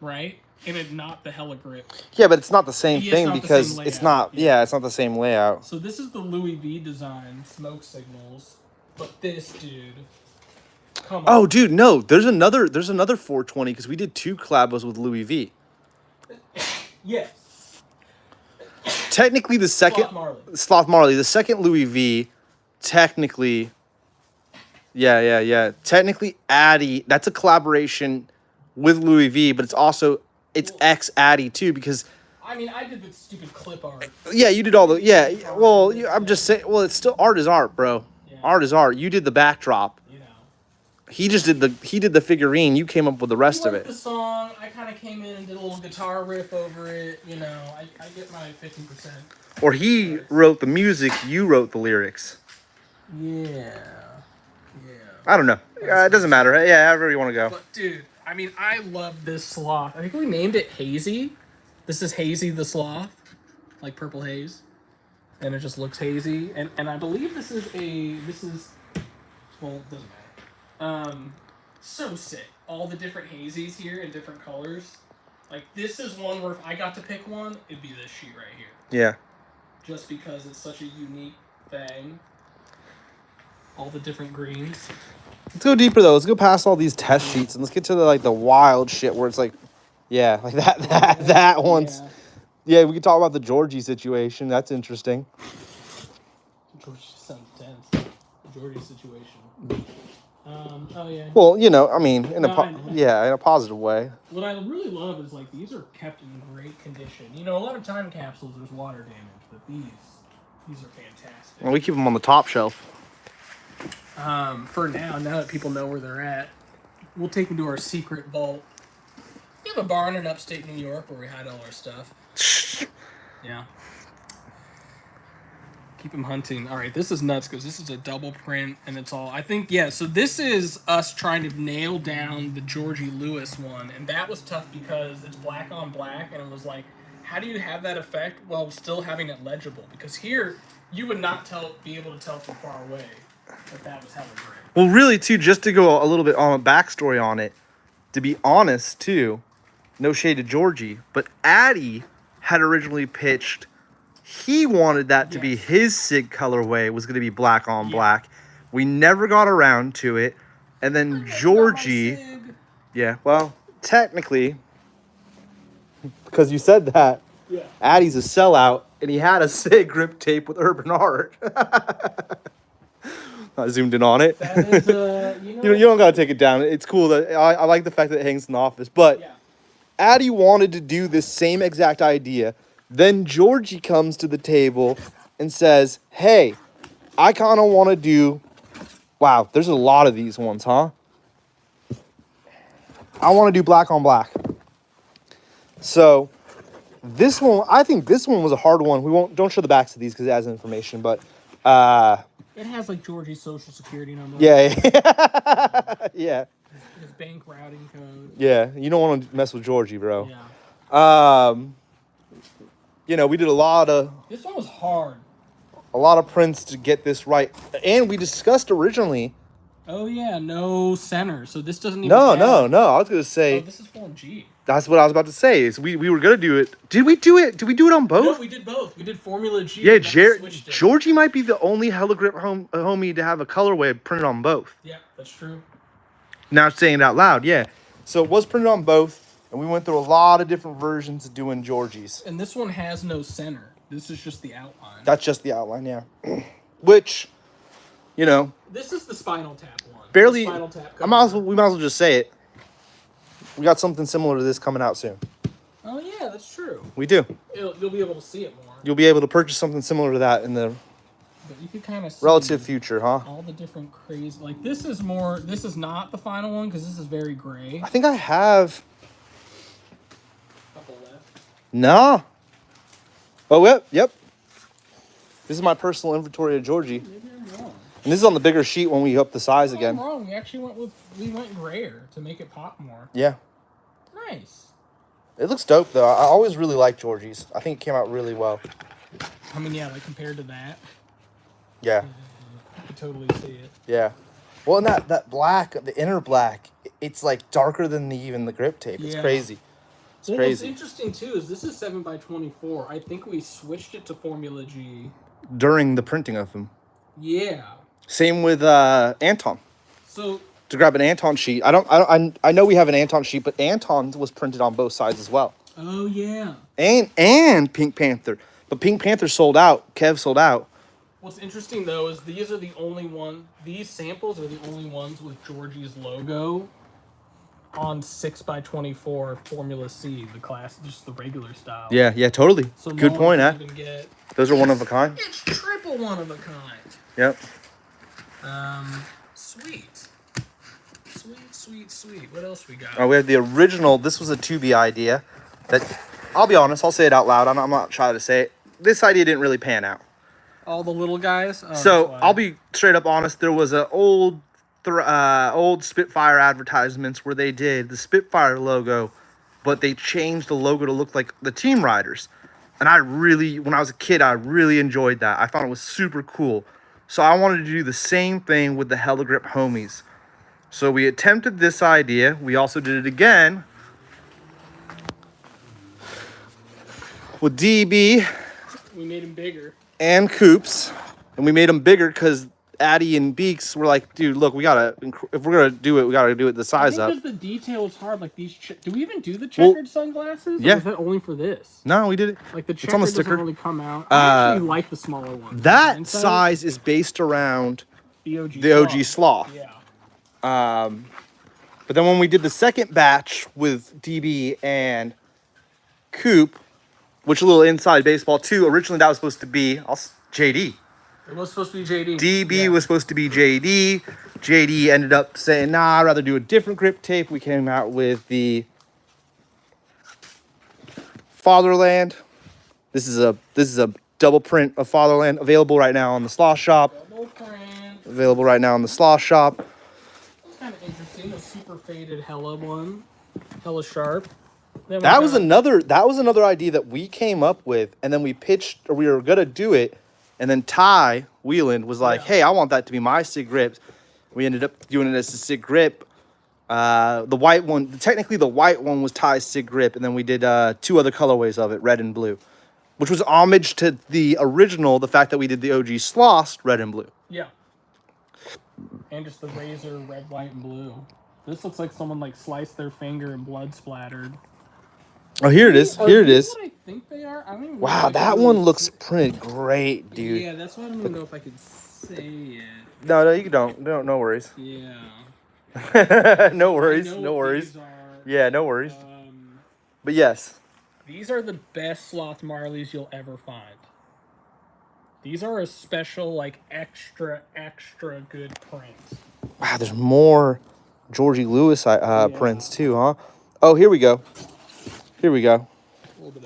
[SPEAKER 1] right? And it not the Hella Grip.
[SPEAKER 3] Yeah, but it's not the same
[SPEAKER 1] Yeah,
[SPEAKER 3] thing
[SPEAKER 1] it's not the
[SPEAKER 3] because
[SPEAKER 1] same
[SPEAKER 3] it's
[SPEAKER 1] layout,
[SPEAKER 3] not. Yeah, it's not the same layout.
[SPEAKER 1] So this is the Louis V design, smoke signals. But this dude, come on.
[SPEAKER 3] Oh, dude, no. There's another 420 because we did 2 collabos with Louis V.
[SPEAKER 1] Yes.
[SPEAKER 3] Technically, the second Sloth Marley, the second Louis V, technically. Yeah. Technically, Addy. That's a collaboration with Louis V, but it's ex Addy too because.
[SPEAKER 1] I mean, I did the stupid clip art.
[SPEAKER 3] Yeah, you did all the. Yeah, well, I'm just saying. Well, it's still art is art, bro.
[SPEAKER 1] Yeah.
[SPEAKER 3] Art is art. You did the backdrop.
[SPEAKER 1] You know.
[SPEAKER 3] He did the figurine. You came up with the rest of it.
[SPEAKER 1] The song, I kind of came in and did a little guitar riff over it. You know, I get my 15%.
[SPEAKER 3] Or he wrote the music. You wrote the lyrics.
[SPEAKER 1] Yeah.
[SPEAKER 3] I don't know. It doesn't matter. Yeah, however you want to go.
[SPEAKER 1] But dude, I mean, I love this sloth. I think we named it Hazy. This is Hazy the Sloth, like purple haze, and it just looks hazy. And I believe this is well, it doesn't matter. So sick. All the different hazies here in different colors. Like this is one where if I got to pick one, it'd be this sheet right here.
[SPEAKER 3] Yeah.
[SPEAKER 1] Just because it's such a unique thing. All the different greens.
[SPEAKER 3] Let's go deeper though. Let's go past all these test sheets and let's get to the wild shit where it's like, yeah, like that one's. Yeah, we could talk about the Georgie situation. That's interesting.
[SPEAKER 1] Georgie sounds tense. The Georgie situation. Oh yeah.
[SPEAKER 3] Well, I mean, in a positive way.
[SPEAKER 1] What I really love is like these are kept in great condition. A lot of time capsules there's water damage, but these are fantastic.
[SPEAKER 3] Well, we keep them on the top shelf.
[SPEAKER 1] For now that people know where they're at, we'll take them to our secret vault. We have a barn in upstate New York where we hide all our stuff. Yeah. Keep them hunting. All right, this is nuts because this is a double print and it's all. I think so this is us trying to nail down the Georgie Lewis one, and that was tough because it's black on black, and it was like, how do you have that effect while still having it legible? Because here you would not be able to tell from far away that was Hella Grip.
[SPEAKER 3] Well, really, too, just to go a little bit on a backstory on it, to be honest, too, no shade to Georgie, but Addy had originally pitched, he wanted that to be his SIG colorway, was going to be black on black. We never got around to it. And then Georgie, well, technically, because you said that, Addy's a sellout, and he had a SIG grip tape with urban art. I zoomed in on it.
[SPEAKER 1] That is,
[SPEAKER 3] you don't gotta take it down. It's cool that I like the fact that it hangs in the office. But Addy wanted to do this same exact idea. Then Georgie comes to the table and says, "Hey, I kind of want to do. Wow, there's a lot of these ones, huh? I want to do black on black. So this one, I think this one was a hard one. Don't show the backs of these because it has information, but."
[SPEAKER 1] It has like Georgie's social security number.
[SPEAKER 3] Yeah.
[SPEAKER 1] His bank routing code.
[SPEAKER 3] Yeah, you don't want to mess with Georgie, bro.
[SPEAKER 1] Yeah.
[SPEAKER 3] We did a lot of.
[SPEAKER 1] This one was hard.
[SPEAKER 3] A lot of prints to get this right, and we discussed originally
[SPEAKER 1] Oh yeah, no center. So this doesn't even.
[SPEAKER 3] No.
[SPEAKER 1] have-
[SPEAKER 3] I was gonna
[SPEAKER 1] Oh,
[SPEAKER 3] say
[SPEAKER 1] this is Form G.
[SPEAKER 3] that's what I was about to say. Is we were gonna do it. Did we do it? Did we do it on both?
[SPEAKER 1] No, we did both. We did Formula G.
[SPEAKER 3] Yeah,
[SPEAKER 1] and then we switched it.
[SPEAKER 3] Georgie might be the only Hella Grip homie to have a colorway printed on both.
[SPEAKER 1] Yeah, that's true.
[SPEAKER 3] Now saying it out loud, yeah. So it was printed on both, and we went through a lot of different versions of doing Georgie's.
[SPEAKER 1] And this one has no center. This is just the outline.
[SPEAKER 3] That's just the outline, yeah. Which, you know,
[SPEAKER 1] This is the Spinal Tap one.
[SPEAKER 3] barely.
[SPEAKER 1] The Spinal Tap
[SPEAKER 3] we might as well just say it. We got something similar to this coming out soon.
[SPEAKER 1] Oh yeah, that's true.
[SPEAKER 3] We do.
[SPEAKER 1] You'll be able to see it more.
[SPEAKER 3] You'll be able to purchase something similar to that in the
[SPEAKER 1] But you can kind of see
[SPEAKER 3] relative future, huh?
[SPEAKER 1] all the different crazy. Like this is more. This is not the final one because this is very gray.
[SPEAKER 3] I think I have.
[SPEAKER 1] Couple left.
[SPEAKER 3] No. Oh, yep. This is my personal inventory of Georgie.
[SPEAKER 1] Maybe I'm wrong.
[SPEAKER 3] And this is on the bigger sheet when we up the size again.
[SPEAKER 1] I'm wrong. We actually went grayer to make it pop more.
[SPEAKER 3] Yeah.
[SPEAKER 1] Nice.
[SPEAKER 3] It looks dope, though. I always really liked Georgie's. I think it came out really well.
[SPEAKER 1] I mean, yeah, like compared to that,
[SPEAKER 3] Yeah.
[SPEAKER 1] you could totally see it.
[SPEAKER 3] Yeah. Well, and that black, the inner black, it's like darker than even the grip tape. It's
[SPEAKER 1] Yeah.
[SPEAKER 3] crazy. It's
[SPEAKER 1] Well,
[SPEAKER 3] crazy.
[SPEAKER 1] what's interesting too is this is 7x24. I think we switched it to Formula G.
[SPEAKER 3] During the printing of them.
[SPEAKER 1] Yeah.
[SPEAKER 3] Same with Anton.
[SPEAKER 1] So
[SPEAKER 3] To grab an Anton sheet. I know we have an Anton sheet, but Anton was printed on both sides as well.
[SPEAKER 1] oh yeah.
[SPEAKER 3] And Pink Panther. But Pink Panther sold out. Kev sold out.
[SPEAKER 1] What's interesting though is these are the only one. These samples are the only ones with Georgie's logo on 6x24 Formula C, the class, just the regular style.
[SPEAKER 3] Yeah, totally.
[SPEAKER 1] So
[SPEAKER 3] Good
[SPEAKER 1] no
[SPEAKER 3] point,
[SPEAKER 1] one
[SPEAKER 3] huh?
[SPEAKER 1] can even get.
[SPEAKER 3] Those are one of a kind.
[SPEAKER 1] It's triple one of a kind.
[SPEAKER 3] Yep.
[SPEAKER 1] Sweet. Sweet. What else we got?
[SPEAKER 3] Oh, we have the original. This was a 2B idea. That I'll be honest. I'll say it out loud. I'm not trying to say it. This idea didn't really pan out.
[SPEAKER 1] All the little guys. Oh,
[SPEAKER 3] So
[SPEAKER 1] that's why.
[SPEAKER 3] I'll be straight up honest. There was an old Spitfire advertisements where they did the Spitfire logo, but they changed the logo to look like the Team Riders. And when I was a kid, I really enjoyed that. I thought it was super cool. So I wanted to do the same thing with the Hella Grip homies. So we attempted this idea. We also did it again with DB
[SPEAKER 1] We made him bigger.
[SPEAKER 3] and Coops, and we made them bigger because Addy and Beaks were like, dude, look, if we're gonna do it, we gotta do it the size up.
[SPEAKER 1] Because the detail is hard. Like these. Do we even do the checkered sunglasses?
[SPEAKER 3] yeah.
[SPEAKER 1] Or is that only for this?
[SPEAKER 3] No, we did it.
[SPEAKER 1] Like the
[SPEAKER 3] It's
[SPEAKER 1] checkered
[SPEAKER 3] on the
[SPEAKER 1] doesn't
[SPEAKER 3] sticker.
[SPEAKER 1] really come out. I actually like the smaller one.
[SPEAKER 3] That
[SPEAKER 1] Inside,
[SPEAKER 3] size is based around
[SPEAKER 1] the OG.
[SPEAKER 3] the OG Sloth.
[SPEAKER 1] Yeah.
[SPEAKER 3] But then when we did the second batch with DB and Coop, which a little inside baseball too, originally that was supposed to be JD.
[SPEAKER 1] It was supposed to be JD.
[SPEAKER 3] DB was supposed to be JD. JD ended up saying, nah, I'd rather do a different grip tape. We came out with the Fatherland. This is a double print of Fatherland available right now on the Sloth Shop.
[SPEAKER 1] Double print.
[SPEAKER 3] Available right now on the Sloth Shop.
[SPEAKER 1] That's kind of interesting. A super faded Hella one. Hella sharp. Then we
[SPEAKER 3] That was
[SPEAKER 1] got-
[SPEAKER 3] another idea that we came up with, and then we pitched, or we were gonna do it, and then Ty Wheeland was like,
[SPEAKER 1] Yeah.
[SPEAKER 3] "Hey, I want that to be my SIG grip." We ended up doing it as a SIG grip. The white one, technically the white one was Ty's SIG grip, and then we did 2 other colorways of it, red and blue, which was homage to the original. The fact that we did the OG Sloss red and blue.
[SPEAKER 1] Yeah. And just the razor red, white, and blue. This looks like someone like sliced their finger and blood splattered.
[SPEAKER 3] Oh, here it is.
[SPEAKER 1] Are
[SPEAKER 3] Here it
[SPEAKER 1] these
[SPEAKER 3] is.
[SPEAKER 1] What I think they are. I don't even know
[SPEAKER 3] Wow,
[SPEAKER 1] if I
[SPEAKER 3] that
[SPEAKER 1] can
[SPEAKER 3] one
[SPEAKER 1] really
[SPEAKER 3] looks
[SPEAKER 1] see-
[SPEAKER 3] printed great, dude.
[SPEAKER 1] Yeah, that's why I don't even know if I could say it.
[SPEAKER 3] No, you don't. No worries.
[SPEAKER 1] Yeah.
[SPEAKER 3] No
[SPEAKER 1] I
[SPEAKER 3] worries.
[SPEAKER 1] know
[SPEAKER 3] No
[SPEAKER 1] what
[SPEAKER 3] worries.
[SPEAKER 1] these are.
[SPEAKER 3] Yeah, no worries.
[SPEAKER 1] Um,
[SPEAKER 3] But yes.
[SPEAKER 1] these are the best Sloth Marleys you'll ever find. These are a special, like, extra good print.
[SPEAKER 3] Wow, there's more Georgie Lewis prints too, huh? Oh, here we go. Here we go.
[SPEAKER 1] A little bit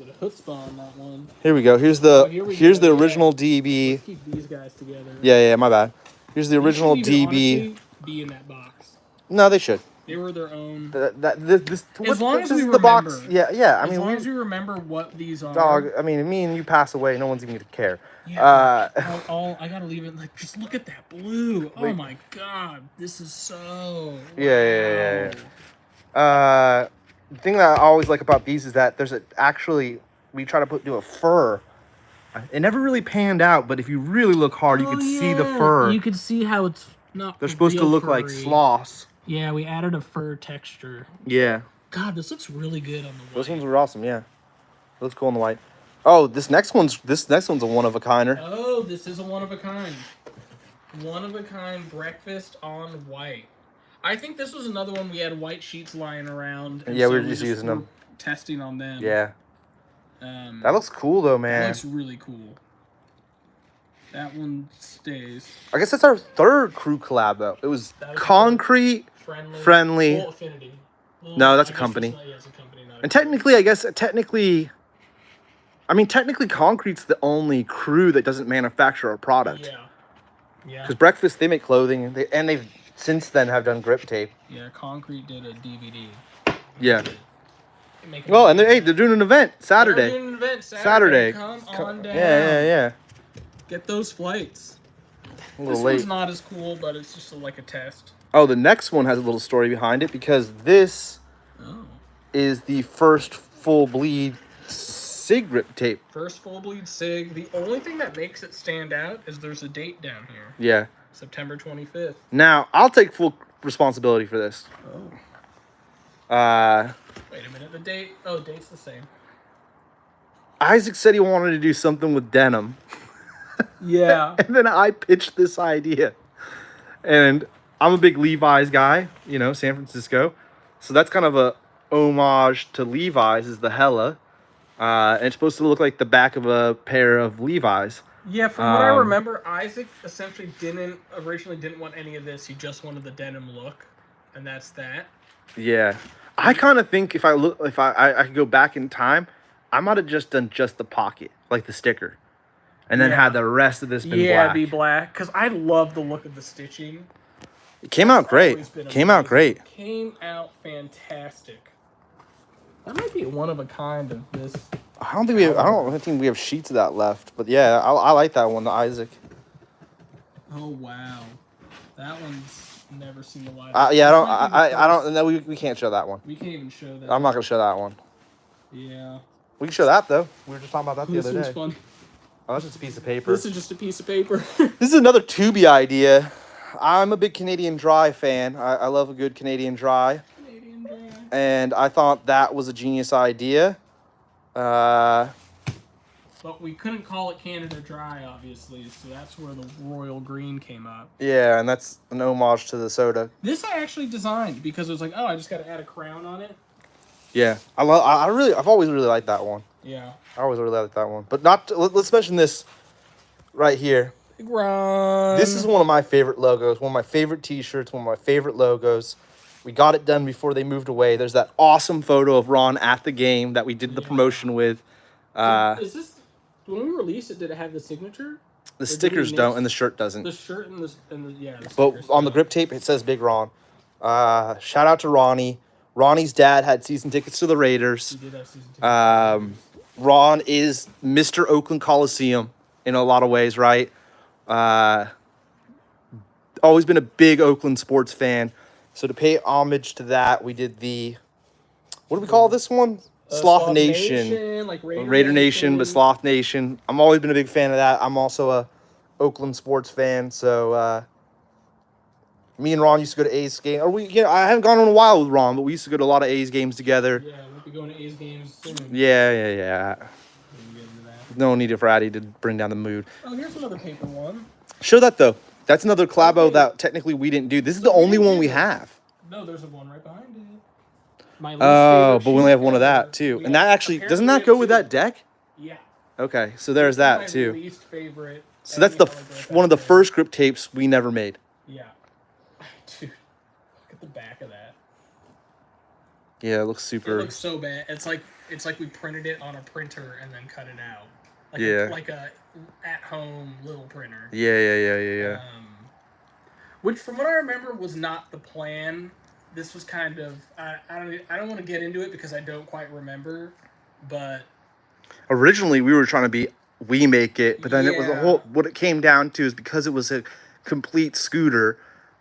[SPEAKER 1] of chutzpah on that one.
[SPEAKER 3] Here we go. Here's the
[SPEAKER 1] here we
[SPEAKER 3] here's
[SPEAKER 1] go,
[SPEAKER 3] the
[SPEAKER 1] yeah.
[SPEAKER 3] original DB.
[SPEAKER 1] Let's keep these guys together.
[SPEAKER 3] Yeah, my bad. Here's the
[SPEAKER 1] These
[SPEAKER 3] original
[SPEAKER 1] should even
[SPEAKER 3] DB.
[SPEAKER 1] honestly be in that box.
[SPEAKER 3] No, they should.
[SPEAKER 1] They were their own.
[SPEAKER 3] This
[SPEAKER 1] long as we
[SPEAKER 3] is the box.
[SPEAKER 1] remember.
[SPEAKER 3] Yeah. I
[SPEAKER 1] As
[SPEAKER 3] mean,
[SPEAKER 1] long as we remember what these are.
[SPEAKER 3] dog. I mean, me and you pass away, no one's even gonna care.
[SPEAKER 1] Yeah. I gotta leave it. Like, just look at that blue. Oh
[SPEAKER 3] Wait.
[SPEAKER 1] my god, this is so.
[SPEAKER 3] Yeah.
[SPEAKER 1] Wow.
[SPEAKER 3] The thing that I always like about these is that we try to do a fur. It never really panned out, but if you really look hard, you can see the fur.
[SPEAKER 1] You can see how it's not.
[SPEAKER 3] They're supposed to
[SPEAKER 1] real
[SPEAKER 3] look like
[SPEAKER 1] furry.
[SPEAKER 3] sloths.
[SPEAKER 1] Yeah, we added a fur texture.
[SPEAKER 3] Yeah.
[SPEAKER 1] God, this looks really good on the white.
[SPEAKER 3] Those ones were awesome. Yeah, it looks cool on the white. Oh, this next one's a one of a kinder.
[SPEAKER 1] Oh, this is a one of a kind. One of a kind breakfast on white. I think this was another one we had white sheets lying around. And
[SPEAKER 3] Yeah,
[SPEAKER 1] so
[SPEAKER 3] we were just using them.
[SPEAKER 1] Testing on them.
[SPEAKER 3] Yeah. That looks cool though, man.
[SPEAKER 1] That looks really cool. That one stays.
[SPEAKER 3] I guess that's our third crew collab though. It was Concrete, Friendly.
[SPEAKER 1] Full Affinity.
[SPEAKER 3] No, that's a company.
[SPEAKER 1] It's a company, not a
[SPEAKER 3] And technically, Concrete's the only crew that doesn't manufacture a product.
[SPEAKER 1] Yeah.
[SPEAKER 3] Because Breakfast, they make clothing, and they've since then have done grip tape.
[SPEAKER 1] Yeah, Concrete did a DVD.
[SPEAKER 3] Yeah. Well, and they're doing an event Saturday.
[SPEAKER 1] They're doing an event
[SPEAKER 3] Saturday.
[SPEAKER 1] Come on down.
[SPEAKER 3] Yeah.
[SPEAKER 1] Get those flights.
[SPEAKER 3] A little
[SPEAKER 1] This
[SPEAKER 3] late.
[SPEAKER 1] one's not as cool, but it's just like a test.
[SPEAKER 3] Oh, the next one has a little story behind it because this is the first full bleed SIG grip tape.
[SPEAKER 1] First full bleed SIG. The only thing that makes it stand out is there's a date down here.
[SPEAKER 3] Yeah.
[SPEAKER 1] September 25th.
[SPEAKER 3] Now, I'll take full responsibility for this.
[SPEAKER 1] Oh. Wait a minute. The date. Oh, date's the same.
[SPEAKER 3] Isaac said he wanted to do something with denim.
[SPEAKER 1] Yeah.
[SPEAKER 3] And then I pitched this idea. And I'm a big Levi's guy, San Francisco. So that's kind of a homage to Levi's is the Hella. And it's supposed to look like the back of a pair of Levi's.
[SPEAKER 1] Yeah, from what I remember, Isaac essentially originally didn't want any of this. He just wanted the denim look. And that's that.
[SPEAKER 3] Yeah. I kind of think if I could go back in time, I might have just done just the pocket, like the sticker. And then had the rest of this been black.
[SPEAKER 1] Yeah, be black. Because I love the look of the stitching.
[SPEAKER 3] It came out great. Came out
[SPEAKER 1] fantastic. That might be one of a kind of this.
[SPEAKER 3] I don't think we have sheets of that left. But yeah, I like that one, the Isaac.
[SPEAKER 1] Oh wow. That one's never seen the light.
[SPEAKER 3] I don't know. We can't show that one.
[SPEAKER 1] We can't even show that.
[SPEAKER 3] I'm not gonna show that one.
[SPEAKER 1] Yeah.
[SPEAKER 3] We can show that though. We were just talking about that the other day.
[SPEAKER 1] This one's fun.
[SPEAKER 3] Oh, that's just a piece of paper.
[SPEAKER 1] This is just a piece of paper.
[SPEAKER 3] This is another Tubi idea. I'm a big Canadian Dry fan. I love a good Canadian Dry. And I thought that was a genius idea.
[SPEAKER 1] But we couldn't call it Canada Dry, obviously, so that's where the royal green came up.
[SPEAKER 3] Yeah, and that's an homage to the soda.
[SPEAKER 1] This I actually designed because it was like, oh, I just got to add a crown on it.
[SPEAKER 3] Yeah, I've always really liked that one.
[SPEAKER 1] Yeah.
[SPEAKER 3] I always really liked that one. But let's mention this right here.
[SPEAKER 1] Big Ron.
[SPEAKER 3] This is one of my favorite logos, one of my favorite t-shirts, one of my favorite logos. We got it done before they moved away. There's that awesome photo of Ron at the game that we did the promotion with.
[SPEAKER 1] Is this, when we released it, did it have the signature?
[SPEAKER 3] The stickers don't, and the shirt doesn't.
[SPEAKER 1] The shirt and the
[SPEAKER 3] But on the grip tape, it says Big Ron. Shout out to Ronnie. Ronnie's dad had season tickets to the Raiders.
[SPEAKER 1] He did have season tickets.
[SPEAKER 3] Ron is Mr. Oakland Coliseum in a lot of ways, right? Always been a big Oakland sports fan. So to pay homage to that, we did what do we call this one? Sloth Nation.
[SPEAKER 1] Like
[SPEAKER 3] Raider Nation, but Sloth Nation. I'm always been a big fan of that. I'm also a Oakland sports fan, so me and Ron used to go to A's game. I haven't gone in a while with Ron, but we used to go to a lot of A's games together.
[SPEAKER 1] Yeah, we'll be going to A's games soon.
[SPEAKER 3] Yeah. No need for Addy to bring down the mood.
[SPEAKER 1] Oh, here's another paper one.
[SPEAKER 3] Show that though. That's another collabo that technically we didn't do. This is the only one we have.
[SPEAKER 1] No, there's a one right behind it.
[SPEAKER 3] But we only have one of that too. And that actually doesn't that go with that deck?
[SPEAKER 1] Yeah.
[SPEAKER 3] Okay, so there's that too.
[SPEAKER 1] My least favorite.
[SPEAKER 3] So that's one of the first grip tapes we never made.
[SPEAKER 1] Yeah. Dude, look at the back of that.
[SPEAKER 3] Yeah, it looks super.
[SPEAKER 1] It looks so bad. It's like we printed it on a printer and then cut it out. Like a at-home little printer.
[SPEAKER 3] Yeah.
[SPEAKER 1] Which, from what I remember, was not the plan. this was kind of I don't want to get into it because I don't quite remember, but
[SPEAKER 3] Originally, we were trying to be we make it, but then it was a
[SPEAKER 1] Yeah.
[SPEAKER 3] whole. What it came down to is because it was a complete scooter,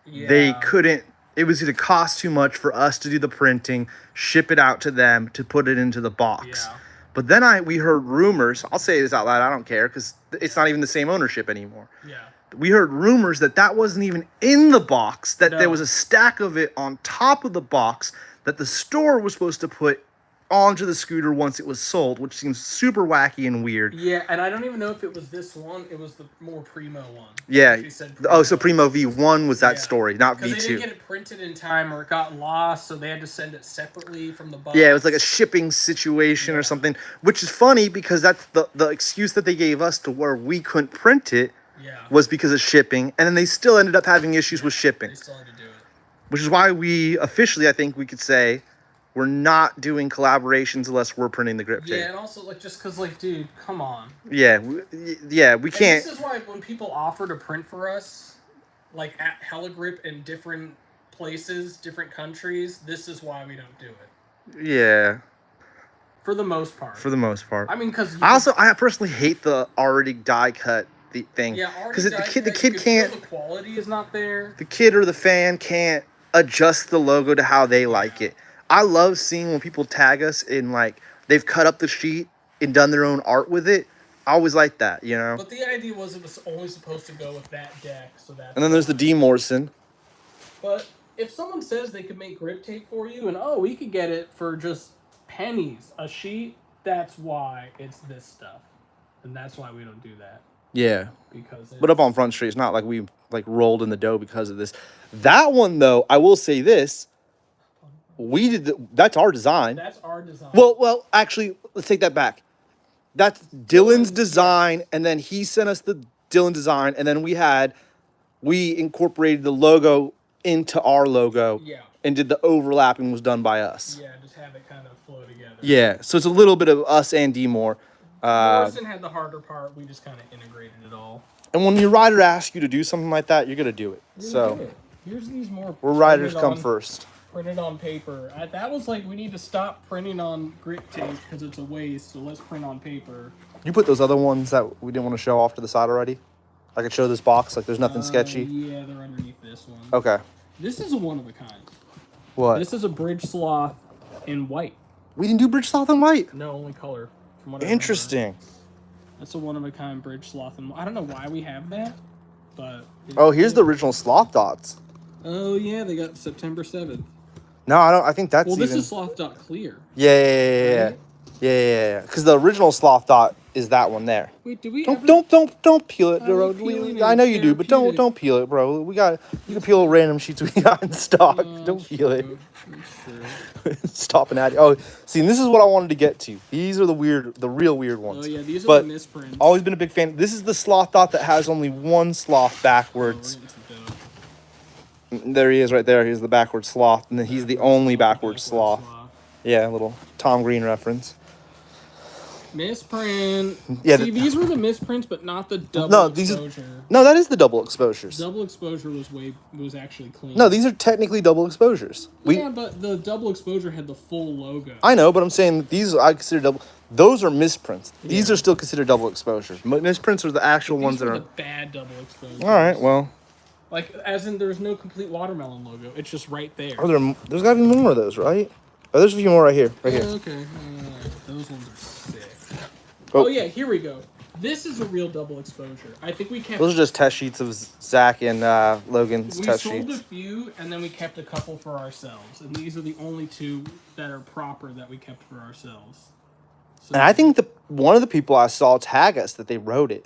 [SPEAKER 3] they
[SPEAKER 1] yeah,
[SPEAKER 3] couldn't. It was either cost too much for us to do the printing, ship it out to them to put it into the box.
[SPEAKER 1] Yeah.
[SPEAKER 3] But then we heard rumors. I'll say this out loud. I don't care because it's not even the same ownership anymore.
[SPEAKER 1] yeah.
[SPEAKER 3] We heard rumors that wasn't even in the box. That
[SPEAKER 1] No.
[SPEAKER 3] there was a stack of it on top of the box that the store was supposed to put onto the scooter once it was sold, which seems super wacky and weird.
[SPEAKER 1] Yeah, and I don't even know if it was this one. It was the more primo one.
[SPEAKER 3] Yeah.
[SPEAKER 1] She said
[SPEAKER 3] Oh, so Primo V1 was that
[SPEAKER 1] Yeah.
[SPEAKER 3] story, not
[SPEAKER 1] Because they didn't
[SPEAKER 3] V2.
[SPEAKER 1] get it printed in time, or it got lost, so they had to send it separately from the box.
[SPEAKER 3] Yeah, it was like a shipping situation or
[SPEAKER 1] Yeah.
[SPEAKER 3] something, which is funny because that's the excuse that they gave us to where we couldn't print it
[SPEAKER 1] Yeah.
[SPEAKER 3] was because of shipping, and then they still ended up having issues with shipping,
[SPEAKER 1] They still had to do it.
[SPEAKER 3] which is why we officially, I think we could say, we're not doing collaborations unless we're printing the grip
[SPEAKER 1] Yeah,
[SPEAKER 3] tape.
[SPEAKER 1] and also like just because like, dude, come on.
[SPEAKER 3] Yeah, we can't.
[SPEAKER 1] And this is why when people offer to print for us, like at Heligrip in different places, different countries, this is why we don't do it.
[SPEAKER 3] Yeah,
[SPEAKER 1] For the most part.
[SPEAKER 3] for the most part.
[SPEAKER 1] I mean, because
[SPEAKER 3] I personally hate the already die cut thing
[SPEAKER 1] yeah,
[SPEAKER 3] because
[SPEAKER 1] already
[SPEAKER 3] the
[SPEAKER 1] died,
[SPEAKER 3] kid
[SPEAKER 1] you
[SPEAKER 3] can't.
[SPEAKER 1] feel the quality is not there.
[SPEAKER 3] The kid or the fan can't adjust the logo to how they like it. I love seeing when people tag us in like they've cut up the sheet and done their own art with it. I always like that, you know.
[SPEAKER 1] But the idea was it was only supposed to go with that deck, so that.
[SPEAKER 3] And then there's the D Morrison.
[SPEAKER 1] But if someone says they could make grip tape for you, and we could get it for just pennies a sheet, that's why it's this stuff, and that's why we don't do that.
[SPEAKER 3] Yeah.
[SPEAKER 1] Because.
[SPEAKER 3] But up on Front Street, it's not like we like rolled in the dough because of this. That one though, I will say this. We did that's our design.
[SPEAKER 1] That's our design.
[SPEAKER 3] Well, actually, let's take that back. That's Dylan's design, and then he sent us the Dylan design, and then we incorporated the logo into our logo.
[SPEAKER 1] Yeah.
[SPEAKER 3] And did the overlapping was done by us.
[SPEAKER 1] Yeah, just have it kind of flow together.
[SPEAKER 3] Yeah, so it's a little bit of us and D Moore.
[SPEAKER 1] Morrison had the harder part. We just kind of integrated it all.
[SPEAKER 3] And when your rider asks you to do something like that, you're gonna do it. So
[SPEAKER 1] here's these more.
[SPEAKER 3] where riders come first.
[SPEAKER 1] Printed on paper. That was like, we need to stop printing on grit tape because it's a waste. So let's print on paper.
[SPEAKER 3] You put those other ones that we didn't want to show off to the side already. I could show this box like there's nothing sketchy.
[SPEAKER 1] Yeah, they're underneath this one.
[SPEAKER 3] Okay.
[SPEAKER 1] This is a one of a kind.
[SPEAKER 3] What?
[SPEAKER 1] This is a bridge sloth in white.
[SPEAKER 3] We didn't do bridge sloth and white.
[SPEAKER 1] No, only color. From what I
[SPEAKER 3] Interesting.
[SPEAKER 1] remember. That's a one of a kind bridge sloth, and I don't know why we have that, but.
[SPEAKER 3] Oh, here's the original sloth dots.
[SPEAKER 1] Oh yeah, they got September 7th.
[SPEAKER 3] No, I don't. I think that's
[SPEAKER 1] Well, this
[SPEAKER 3] even.
[SPEAKER 1] is sloth dot clear.
[SPEAKER 3] Yeah.
[SPEAKER 1] Right?
[SPEAKER 3] Yeah. Because the original sloth dot is that one there.
[SPEAKER 1] Wait, do we?
[SPEAKER 3] Don't peel it,
[SPEAKER 1] I
[SPEAKER 3] bro.
[SPEAKER 1] like peeling
[SPEAKER 3] I know
[SPEAKER 1] it.
[SPEAKER 3] you do, but
[SPEAKER 1] Therapeutic.
[SPEAKER 3] don't peel it, bro. You can peel random sheets we got in stock. Don't peel it.
[SPEAKER 1] That's true.
[SPEAKER 3] Stopping at it. Oh, see, and this is what I wanted to get to. These are the real weird ones.
[SPEAKER 1] Oh yeah, these are
[SPEAKER 3] But
[SPEAKER 1] the misprints.
[SPEAKER 3] always been a big fan. This is the sloth dot that has only one sloth backwards. There he is right there. Here's the backwards sloth, and then he's the only backwards sloth. Yeah, a little Tom Green reference.
[SPEAKER 1] Misprint.
[SPEAKER 3] Yeah,
[SPEAKER 1] See, these were the misprints, but not the double
[SPEAKER 3] No, these are-
[SPEAKER 1] exposure.
[SPEAKER 3] No, that is the double exposures.
[SPEAKER 1] Double exposure was actually clean.
[SPEAKER 3] No, these are technically double exposures.
[SPEAKER 1] Yeah, but the double exposure had the full logo.
[SPEAKER 3] I know, but I'm saying these I consider double. Those are misprints. These
[SPEAKER 1] Yeah.
[SPEAKER 3] are still considered double exposures. Misprints are the actual ones
[SPEAKER 1] These
[SPEAKER 3] that
[SPEAKER 1] were
[SPEAKER 3] are.
[SPEAKER 1] the bad double exposures.
[SPEAKER 3] All right, well,
[SPEAKER 1] Like, as in, there's no complete watermelon logo. It's just right there.
[SPEAKER 3] there's got to be more of those, right? Oh, there's a few more right here. Right here.
[SPEAKER 1] Okay. Those ones are sick.
[SPEAKER 3] Oh.
[SPEAKER 1] Oh, yeah, here we go. This is a real double exposure. I think we kept...
[SPEAKER 3] Those are just test sheets of Zach and Logan's
[SPEAKER 1] We
[SPEAKER 3] test
[SPEAKER 1] sold
[SPEAKER 3] sheets.
[SPEAKER 1] a few, and then we kept a couple for ourselves. And these are the only two that are proper that we kept for ourselves. So,
[SPEAKER 3] And I think one of the people I saw tag us that they wrote it.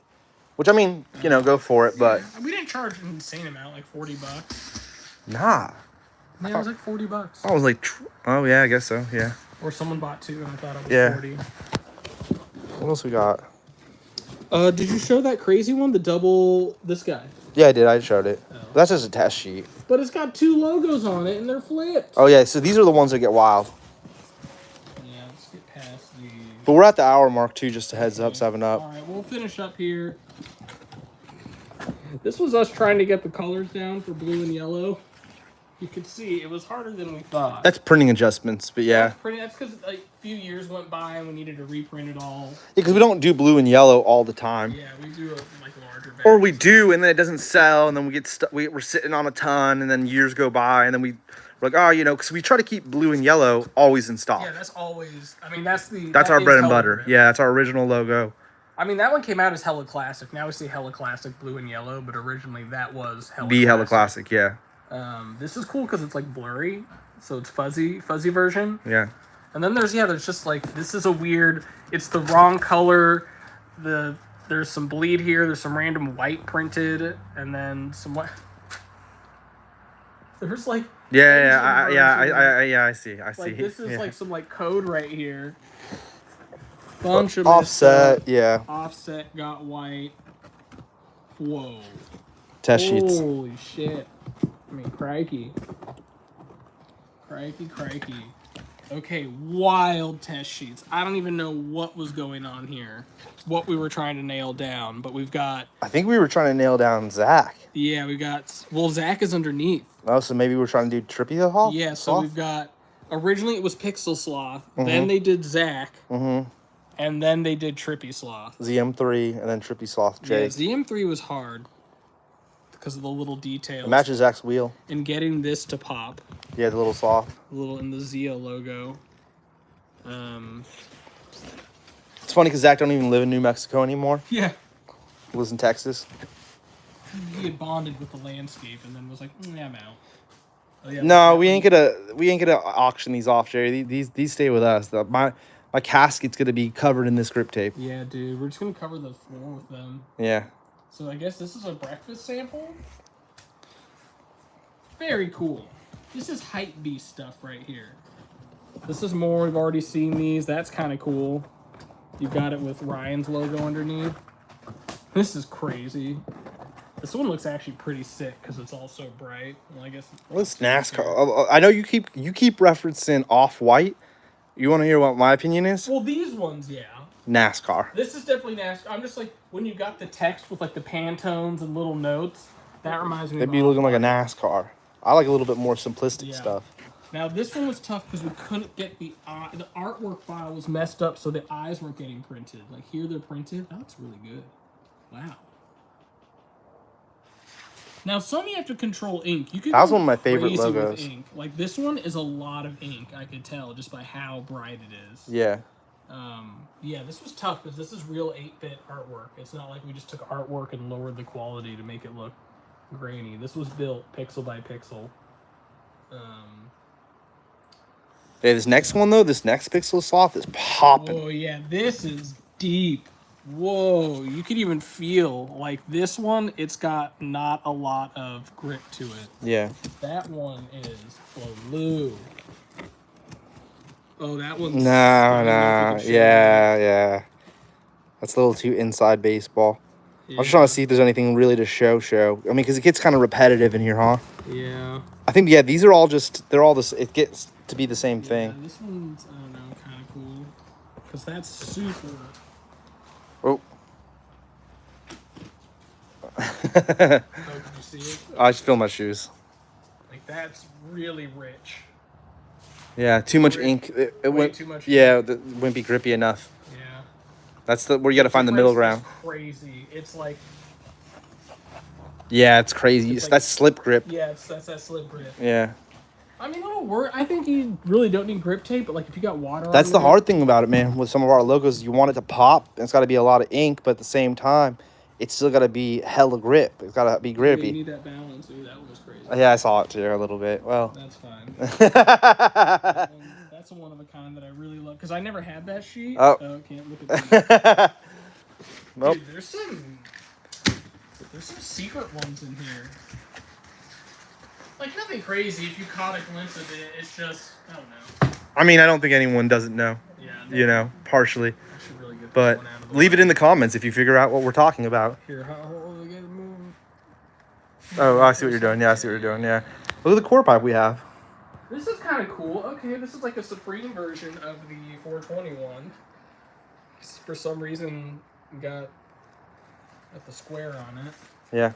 [SPEAKER 3] Which, I mean, go for it, but...
[SPEAKER 1] we didn't charge an insane amount, like $40.
[SPEAKER 3] Nah.
[SPEAKER 1] Yeah, it was like $40.
[SPEAKER 3] I was like, oh, yeah, I guess so, yeah.
[SPEAKER 1] Or someone bought two, and I thought it was
[SPEAKER 3] Yeah.
[SPEAKER 1] 40.
[SPEAKER 3] What else we got?
[SPEAKER 1] Did you show that crazy one? The double... This guy.
[SPEAKER 3] Yeah, I did. I showed it.
[SPEAKER 1] Oh.
[SPEAKER 3] That's just a test sheet.
[SPEAKER 1] But it's got two logos on it, and they're flipped.
[SPEAKER 3] Oh, yeah, so these are the ones that get wild.
[SPEAKER 1] Yeah, let's get past the...
[SPEAKER 3] But we're at the hour mark, too, just a heads up, 7 up.
[SPEAKER 1] All right, we'll finish up here. This was us trying to get the colors down for blue and yellow. You could see it was harder than we thought.
[SPEAKER 3] That's printing adjustments, but yeah.
[SPEAKER 1] That's because like, a few years went by and we needed to reprint it all.
[SPEAKER 3] Yeah, because we don't do blue and yellow all the time.
[SPEAKER 1] Yeah, we do like larger batches.
[SPEAKER 3] Or we do, and then it doesn't sell, and then we get stuck. We're sitting on a ton, and then years go by, and then we're like, oh, you know, because we try to keep blue and yellow always in stock.
[SPEAKER 1] Yeah, that's always. I mean, that's
[SPEAKER 3] our bread and butter. Yeah, that's our original logo.
[SPEAKER 1] I mean, that one came out as Hella Classic. Now we see Hella Classic blue and yellow, but originally that was
[SPEAKER 3] Hella Classic. Yeah.
[SPEAKER 1] This is cool because it's like blurry, so it's fuzzy version.
[SPEAKER 3] Yeah.
[SPEAKER 1] And then there's just like, this is a weird, it's the wrong color. There's some bleed here. There's some random white printed, and then some white. There's like.
[SPEAKER 3] I see.
[SPEAKER 1] Like this is like some like code right here. Bunch of
[SPEAKER 3] offset, yeah.
[SPEAKER 1] Offset got white. Whoa.
[SPEAKER 3] Test sheets.
[SPEAKER 1] Holy shit. I mean, crikey. Crikey. Okay, wild test sheets. I don't even know what was going on here. What we were trying to nail down, but we've got...
[SPEAKER 3] I think we were trying to nail down Zach.
[SPEAKER 1] Yeah, we got... Well, Zach is underneath.
[SPEAKER 3] Oh, so maybe we're trying to do Trippy Hall?
[SPEAKER 1] Yeah, so we've got... Originally, it was Pixel Sloth. Then they did Zach. And then they did Trippy Sloth.
[SPEAKER 3] ZM3 and then Trippy Sloth J.
[SPEAKER 1] Yeah, ZM3 was hard. Because of the little details.
[SPEAKER 3] It matches Zach's wheel.
[SPEAKER 1] And getting this to pop.
[SPEAKER 3] Yeah, the little sloth.
[SPEAKER 1] In the Zeo logo.
[SPEAKER 3] It's funny because Zach don't even live in New Mexico anymore.
[SPEAKER 1] Yeah.
[SPEAKER 3] He lives in Texas.
[SPEAKER 1] He had bonded with the landscape and then was like, yeah, I'm out. Oh, yeah,
[SPEAKER 3] no, we ain't gonna auction these off, Jerry. These stay with us. My casket's gonna be covered in this grip tape.
[SPEAKER 1] Yeah, dude. We're just gonna cover the floor with them.
[SPEAKER 3] Yeah.
[SPEAKER 1] So I guess this is a breakfast sample. Very cool. This is hype beast stuff right here. This is more. We've already seen these. That's kind of cool. You got it with Ryan's logo underneath. This is crazy. This one looks actually pretty sick because it's all so bright. Well, I guess.
[SPEAKER 3] Well, it's NASCAR. I know you keep referencing Off-White. You want to hear what my opinion is?
[SPEAKER 1] Well, these ones, yeah.
[SPEAKER 3] NASCAR.
[SPEAKER 1] This is definitely NASCAR. I'm just like, when you got the text with like the Pantones and little notes, that reminds me
[SPEAKER 3] They'd
[SPEAKER 1] of
[SPEAKER 3] be looking like a NASCAR. I like a little bit more simplistic stuff.
[SPEAKER 1] Now, this one was tough because we couldn't get the artwork file was messed up, so the eyes weren't getting printed. Like, here they're printed. That looks really good. Wow. Now, some you have to control ink. You can
[SPEAKER 3] that was one of my favorite logos.
[SPEAKER 1] With ink. Like, this one is a lot of ink, I could tell, just by how bright it is.
[SPEAKER 3] Yeah.
[SPEAKER 1] Yeah, this was tough because this is real 8-bit artwork. It's not like we just took artwork and lowered the quality to make it look grainy. This was built pixel by pixel.
[SPEAKER 3] Yeah, this next one though, this next Pixel Sloth is popping.
[SPEAKER 1] Oh yeah, this is deep. Whoa, you could even feel like this one. It's got not a lot of grip to it.
[SPEAKER 3] Yeah.
[SPEAKER 1] That one is blue. Oh, that one's...
[SPEAKER 3] No. Yeah. That's a little too inside baseball. Yeah. I was just trying to see if there's anything really to show. I mean, because it gets kind of repetitive in here, huh?
[SPEAKER 1] Yeah.
[SPEAKER 3] I think, yeah, these are all they're all this. It gets to be the same thing.
[SPEAKER 1] This one's, I don't know, kind of cool. Because that's super...
[SPEAKER 3] Oh.
[SPEAKER 1] Oh, can you see it?
[SPEAKER 3] I just feel my shoes.
[SPEAKER 1] Like, that's really rich.
[SPEAKER 3] Yeah, too much ink. It went
[SPEAKER 1] too much.
[SPEAKER 3] Yeah, it wouldn't be grippy enough.
[SPEAKER 1] Yeah.
[SPEAKER 3] That's where you got to find the middle ground.
[SPEAKER 1] Crazy. It's like.
[SPEAKER 3] Yeah, it's crazy. It's like, that's slip grip.
[SPEAKER 1] Yeah, that's that slip grip.
[SPEAKER 3] Yeah.
[SPEAKER 1] I mean, it'll work. I think you really don't need grip tape, but like if you got water.
[SPEAKER 3] That's the hard thing about it, man. With some of our logos, you want it to pop. And it's got to be a lot of ink, but at the same time, it's still got to be hella grip. It's got to be grippy.
[SPEAKER 1] You need that balance. Ooh, that one was crazy.
[SPEAKER 3] Yeah, I saw it too a little bit. Well.
[SPEAKER 1] That's fine. That's one of a kind that I really love because I never had that sheet. Oh, can't look at that.
[SPEAKER 3] Nope.
[SPEAKER 1] Dude, there's some secret ones in here. Like nothing crazy. If you caught a glimpse of it, it's just I don't know.
[SPEAKER 3] I mean, I don't think anyone doesn't know.
[SPEAKER 1] Yeah.
[SPEAKER 3] You know, partially.
[SPEAKER 1] I should really get
[SPEAKER 3] but
[SPEAKER 1] one out of the
[SPEAKER 3] leave it in the comments if you figure out what we're talking about.
[SPEAKER 1] Here, how do we get it moving?
[SPEAKER 3] Oh, I see what you're doing. Yeah, I see what you're doing. Yeah. Look at the core pipe we have.
[SPEAKER 1] This is kind of cool. Okay, this is like a Supreme version of the 421. For some reason, got the square on it.
[SPEAKER 3] Yeah.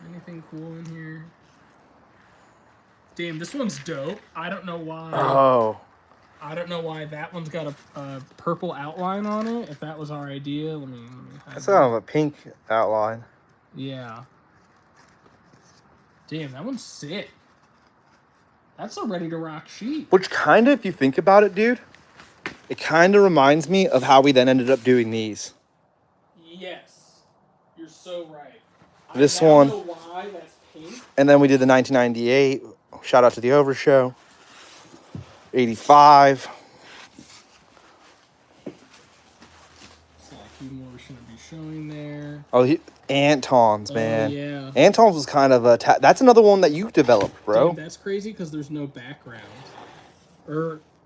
[SPEAKER 1] Anything cool in here? Damn, this one's dope. I don't know why.
[SPEAKER 3] Oh.
[SPEAKER 1] I don't know why that one's got a purple outline on it. If that was our idea, let me
[SPEAKER 3] That's kind of a pink outline.
[SPEAKER 1] Yeah. Damn, that one's sick. That's a ready to rock sheet.
[SPEAKER 3] Which kind of, if you think about it, dude, it kind of reminds me of how we then ended up doing these.
[SPEAKER 1] Yes, you're so right.
[SPEAKER 3] This
[SPEAKER 1] I now
[SPEAKER 3] one.
[SPEAKER 1] know why that's pink.
[SPEAKER 3] And then we did the 1998. Shout out to the Over Show. 85.
[SPEAKER 1] So a few more we shouldn't be showing there.
[SPEAKER 3] Oh, Anton's, man.
[SPEAKER 1] Oh, yeah.
[SPEAKER 3] Anton's was kind of a... that's another one that you developed, bro.
[SPEAKER 1] Dude, that's crazy because there's no background.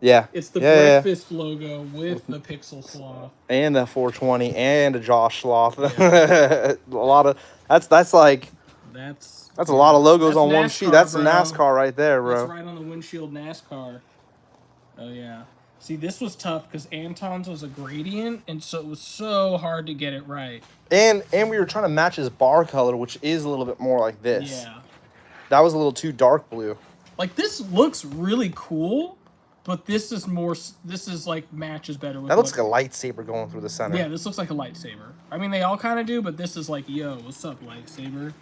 [SPEAKER 3] Yeah.
[SPEAKER 1] It's the
[SPEAKER 3] Yeah.
[SPEAKER 1] breakfast logo with the pixel sloth.
[SPEAKER 3] And the 420 and a Josh Sloth.
[SPEAKER 1] Yeah.
[SPEAKER 3] A lot of... That's like...
[SPEAKER 1] That's
[SPEAKER 3] a lot of logos on one
[SPEAKER 1] NASCAR,
[SPEAKER 3] sheet. That's
[SPEAKER 1] bro.
[SPEAKER 3] NASCAR right there, bro.
[SPEAKER 1] That's right on the windshield NASCAR. Oh, yeah. See, this was tough because Anton's was a gradient, and so it was so hard to get it right.
[SPEAKER 3] And we were trying to match his bar color, which is a little bit more like this.
[SPEAKER 1] Yeah.
[SPEAKER 3] That was a little too dark blue.
[SPEAKER 1] Like, this looks really cool, but this is more... This is, like, matches better with...
[SPEAKER 3] That looks like a lightsaber going through the center.
[SPEAKER 1] Yeah, this looks like a lightsaber. I mean, they all kind of do, but this is like, yo, what's up, lightsaber?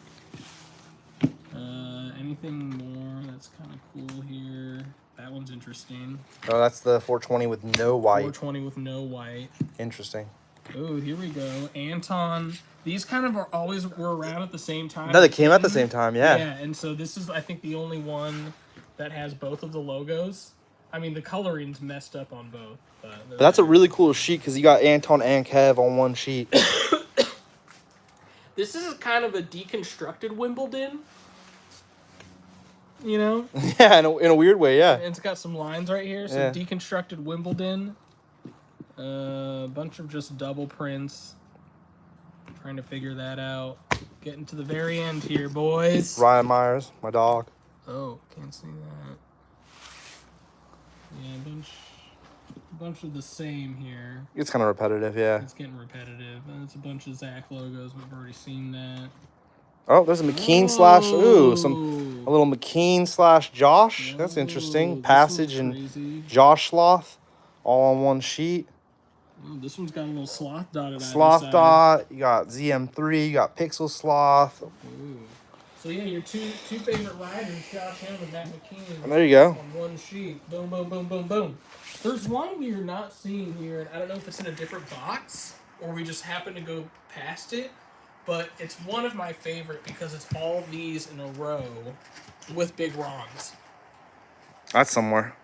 [SPEAKER 1] Anything more that's kind of cool here? That one's interesting.
[SPEAKER 3] Oh, that's the 420 with no white.
[SPEAKER 1] 420 with no white.
[SPEAKER 3] Interesting.
[SPEAKER 1] Oh, here we go. Anton. These kind of were around at the same time.
[SPEAKER 3] No, they came at the same time, yeah.
[SPEAKER 1] Yeah, and so this is, I think, the only one that has both of the logos. I mean, the coloring's messed up on both.
[SPEAKER 3] But that's a really cool sheet because you got Anton and Kev on one sheet.
[SPEAKER 1] This is kind of a deconstructed Wimbledon. You know?
[SPEAKER 3] Yeah, in a weird way, yeah.
[SPEAKER 1] And it's got some lines right here. So
[SPEAKER 3] Yeah.
[SPEAKER 1] deconstructed Wimbledon. A bunch of just double prints. Trying to figure that out. Getting to the very end here, boys.
[SPEAKER 3] Ryan Myers, my dog.
[SPEAKER 1] Oh, can't see that. Yeah, a bunch of the same here.
[SPEAKER 3] It's kind of repetitive, yeah.
[SPEAKER 1] It's getting repetitive. And it's a bunch of Zach logos. We've already seen that.
[SPEAKER 3] Oh, there's a McKean slash... Ooh, a little McKean slash Josh. That's interesting. Passage and Josh Sloth all on one sheet.
[SPEAKER 1] Oh, this one's got a little sloth dotted
[SPEAKER 3] Sloth dot. You got ZM3. You got Pixel Sloth.
[SPEAKER 1] Ooh. So yeah, your two favorite riders, Josh Ham and Matt McKean.
[SPEAKER 3] And there you go.
[SPEAKER 1] On one sheet. Boom, boom, boom, boom, boom. There's one we're not seeing here, and I don't know if it's in a different box or we just happen to go past it, but it's one of my favorite because it's all these in a row with big Rons.
[SPEAKER 3] That's somewhere.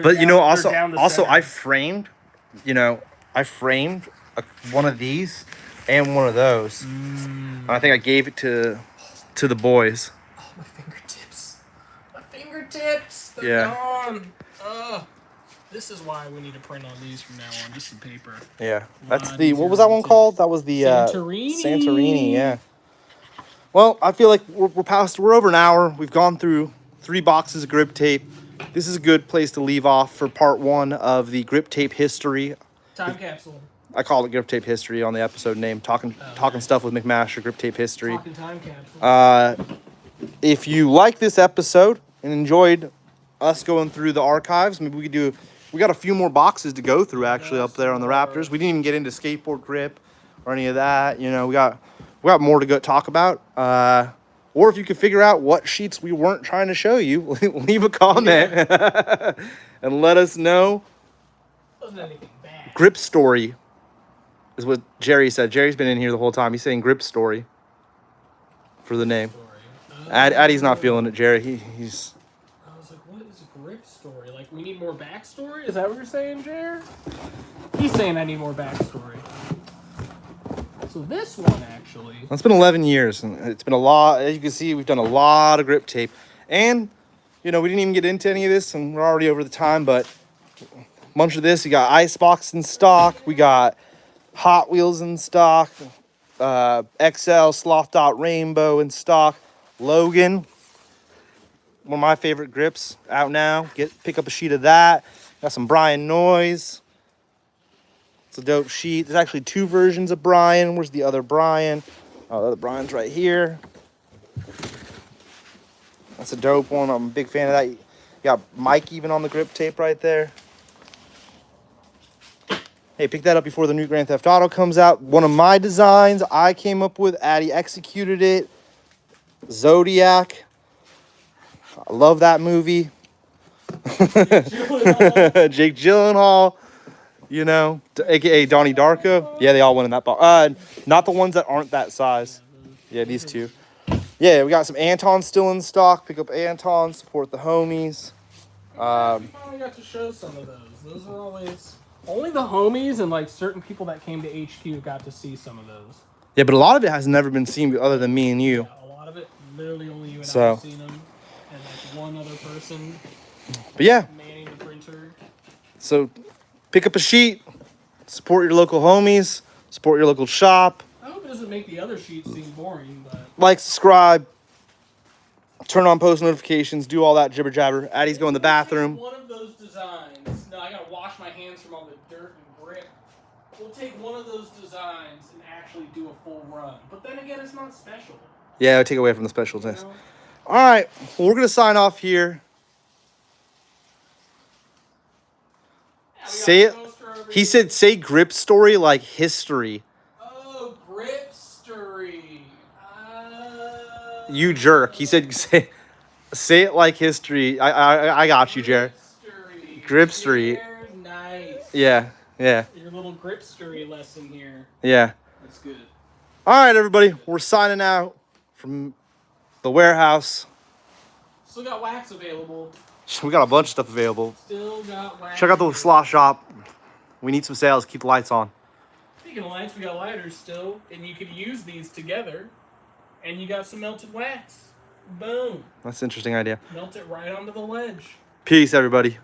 [SPEAKER 1] But
[SPEAKER 3] you know, also I framed, one of these and one of those. And I think I gave it to the boys.
[SPEAKER 1] Oh, my fingertips. My fingertips. They're
[SPEAKER 3] Yeah.
[SPEAKER 1] gone. Ugh. This is why we need to print on these from now on. Just some paper.
[SPEAKER 3] Yeah. That's
[SPEAKER 1] Lot
[SPEAKER 3] the, what
[SPEAKER 1] easier
[SPEAKER 3] was that
[SPEAKER 1] to
[SPEAKER 3] one
[SPEAKER 1] do.
[SPEAKER 3] called? That was the
[SPEAKER 1] Santorini.
[SPEAKER 3] Santorini, yeah. Well, I feel like we're over an hour. We've gone through 3 boxes of grip tape. This is a good place to leave off for part 1 of the Griptape History.
[SPEAKER 1] Time capsule.
[SPEAKER 3] I called it Griptape History on the episode name. Talking stuff with McMasher, Griptape History.
[SPEAKER 1] Talking time capsule.
[SPEAKER 3] If you like this episode and enjoyed us going through the archives, maybe we could do... We got a few more boxes to go through actually up there on the Raptors. We didn't even get into skateboard grip or any of that. You know, we got more to go talk about. Or if you could figure out what sheets we weren't trying to show you, leave a comment and let us know.
[SPEAKER 1] Wasn't anything bad.
[SPEAKER 3] Grip story is what Jerry said. Jerry's been in here the whole time. He's saying grip story for the name. Addy's not feeling it, Jerry. He's...
[SPEAKER 1] I was like, what is a grip story? Like, we need more backstory? Is that what you're saying, Jer? He's saying I need more backstory. So this one, actually...
[SPEAKER 3] It's been 11 years, and it's been a lot. As you can see, we've done a lot of grip tape. And, you know, we didn't even get into any of this, and we're already over the time, but a bunch of this. We got Icebox in stock. We got Hot Wheels in stock. XL Sloth Dot Rainbow in stock. Logan, one of my favorite grips, out now. Pick up a sheet of that. Got some Brian Noise. It's a dope sheet. There's actually 2 versions of Brian. Where's the other Brian? Oh, the other Brian's right here. That's a dope one. I'm a big fan of that. You got Mike even on the grip tape right there. Hey, pick that up before the new Grand Theft Auto comes out. One of my designs I came up with. Addy executed it. Zodiac. I love that movie. Jake Gyllenhaal. You know, aka Donnie Darko. Yeah, they all went in that box. Not the ones that aren't that size. Yeah, these two. Yeah, we got some Antons still in stock. Pick up Anton, support the homies.
[SPEAKER 1] We finally got to show some of those. Those are always only the homies and like certain people that came to HQ got to see some of those.
[SPEAKER 3] Yeah, but a lot of it has never been seen other than me and you.
[SPEAKER 1] Yeah, a lot of it, literally only you and I
[SPEAKER 3] So.
[SPEAKER 1] have seen them, and like one other person
[SPEAKER 3] But yeah,
[SPEAKER 1] manning the printer.
[SPEAKER 3] so pick up a sheet, support your local homies, support your local shop,
[SPEAKER 1] I hope it doesn't make the other sheets seem boring, but
[SPEAKER 3] like, subscribe, turn on post notifications, do all that jibber jabber. Addy's going to the bathroom.
[SPEAKER 1] One of those designs. No, I gotta wash my hands from all the dirt and grip. We'll take one of those designs and actually do a full run. But then again, it's not special.
[SPEAKER 3] Yeah, take away from the specialness.
[SPEAKER 1] You know?
[SPEAKER 3] All right, well, we're gonna sign off here.
[SPEAKER 1] Yeah, we got
[SPEAKER 3] Say
[SPEAKER 1] a
[SPEAKER 3] it.
[SPEAKER 1] poster over
[SPEAKER 3] He
[SPEAKER 1] here.
[SPEAKER 3] said, "Say grip story like history."
[SPEAKER 1] Oh, Gripstory.
[SPEAKER 3] You jerk. He said, "Say it like history." I got you, Jared. Gripstory.
[SPEAKER 1] Nice.
[SPEAKER 3] Yeah, yeah,
[SPEAKER 1] Your little Gripstory lesson here.
[SPEAKER 3] yeah.
[SPEAKER 1] That's good.
[SPEAKER 3] All right, everybody, we're signing out from the warehouse.
[SPEAKER 1] Still got wax available.
[SPEAKER 3] We got a bunch of stuff available.
[SPEAKER 1] Still got wax.
[SPEAKER 3] Check out the slot shop. We need some sales. Keep the lights on.
[SPEAKER 1] Speaking of lights, we got lighters still, and you could use these together, and you got some melted wax. Boom.
[SPEAKER 3] That's an interesting idea.
[SPEAKER 1] Melt it right onto the ledge.
[SPEAKER 3] Peace, everybody.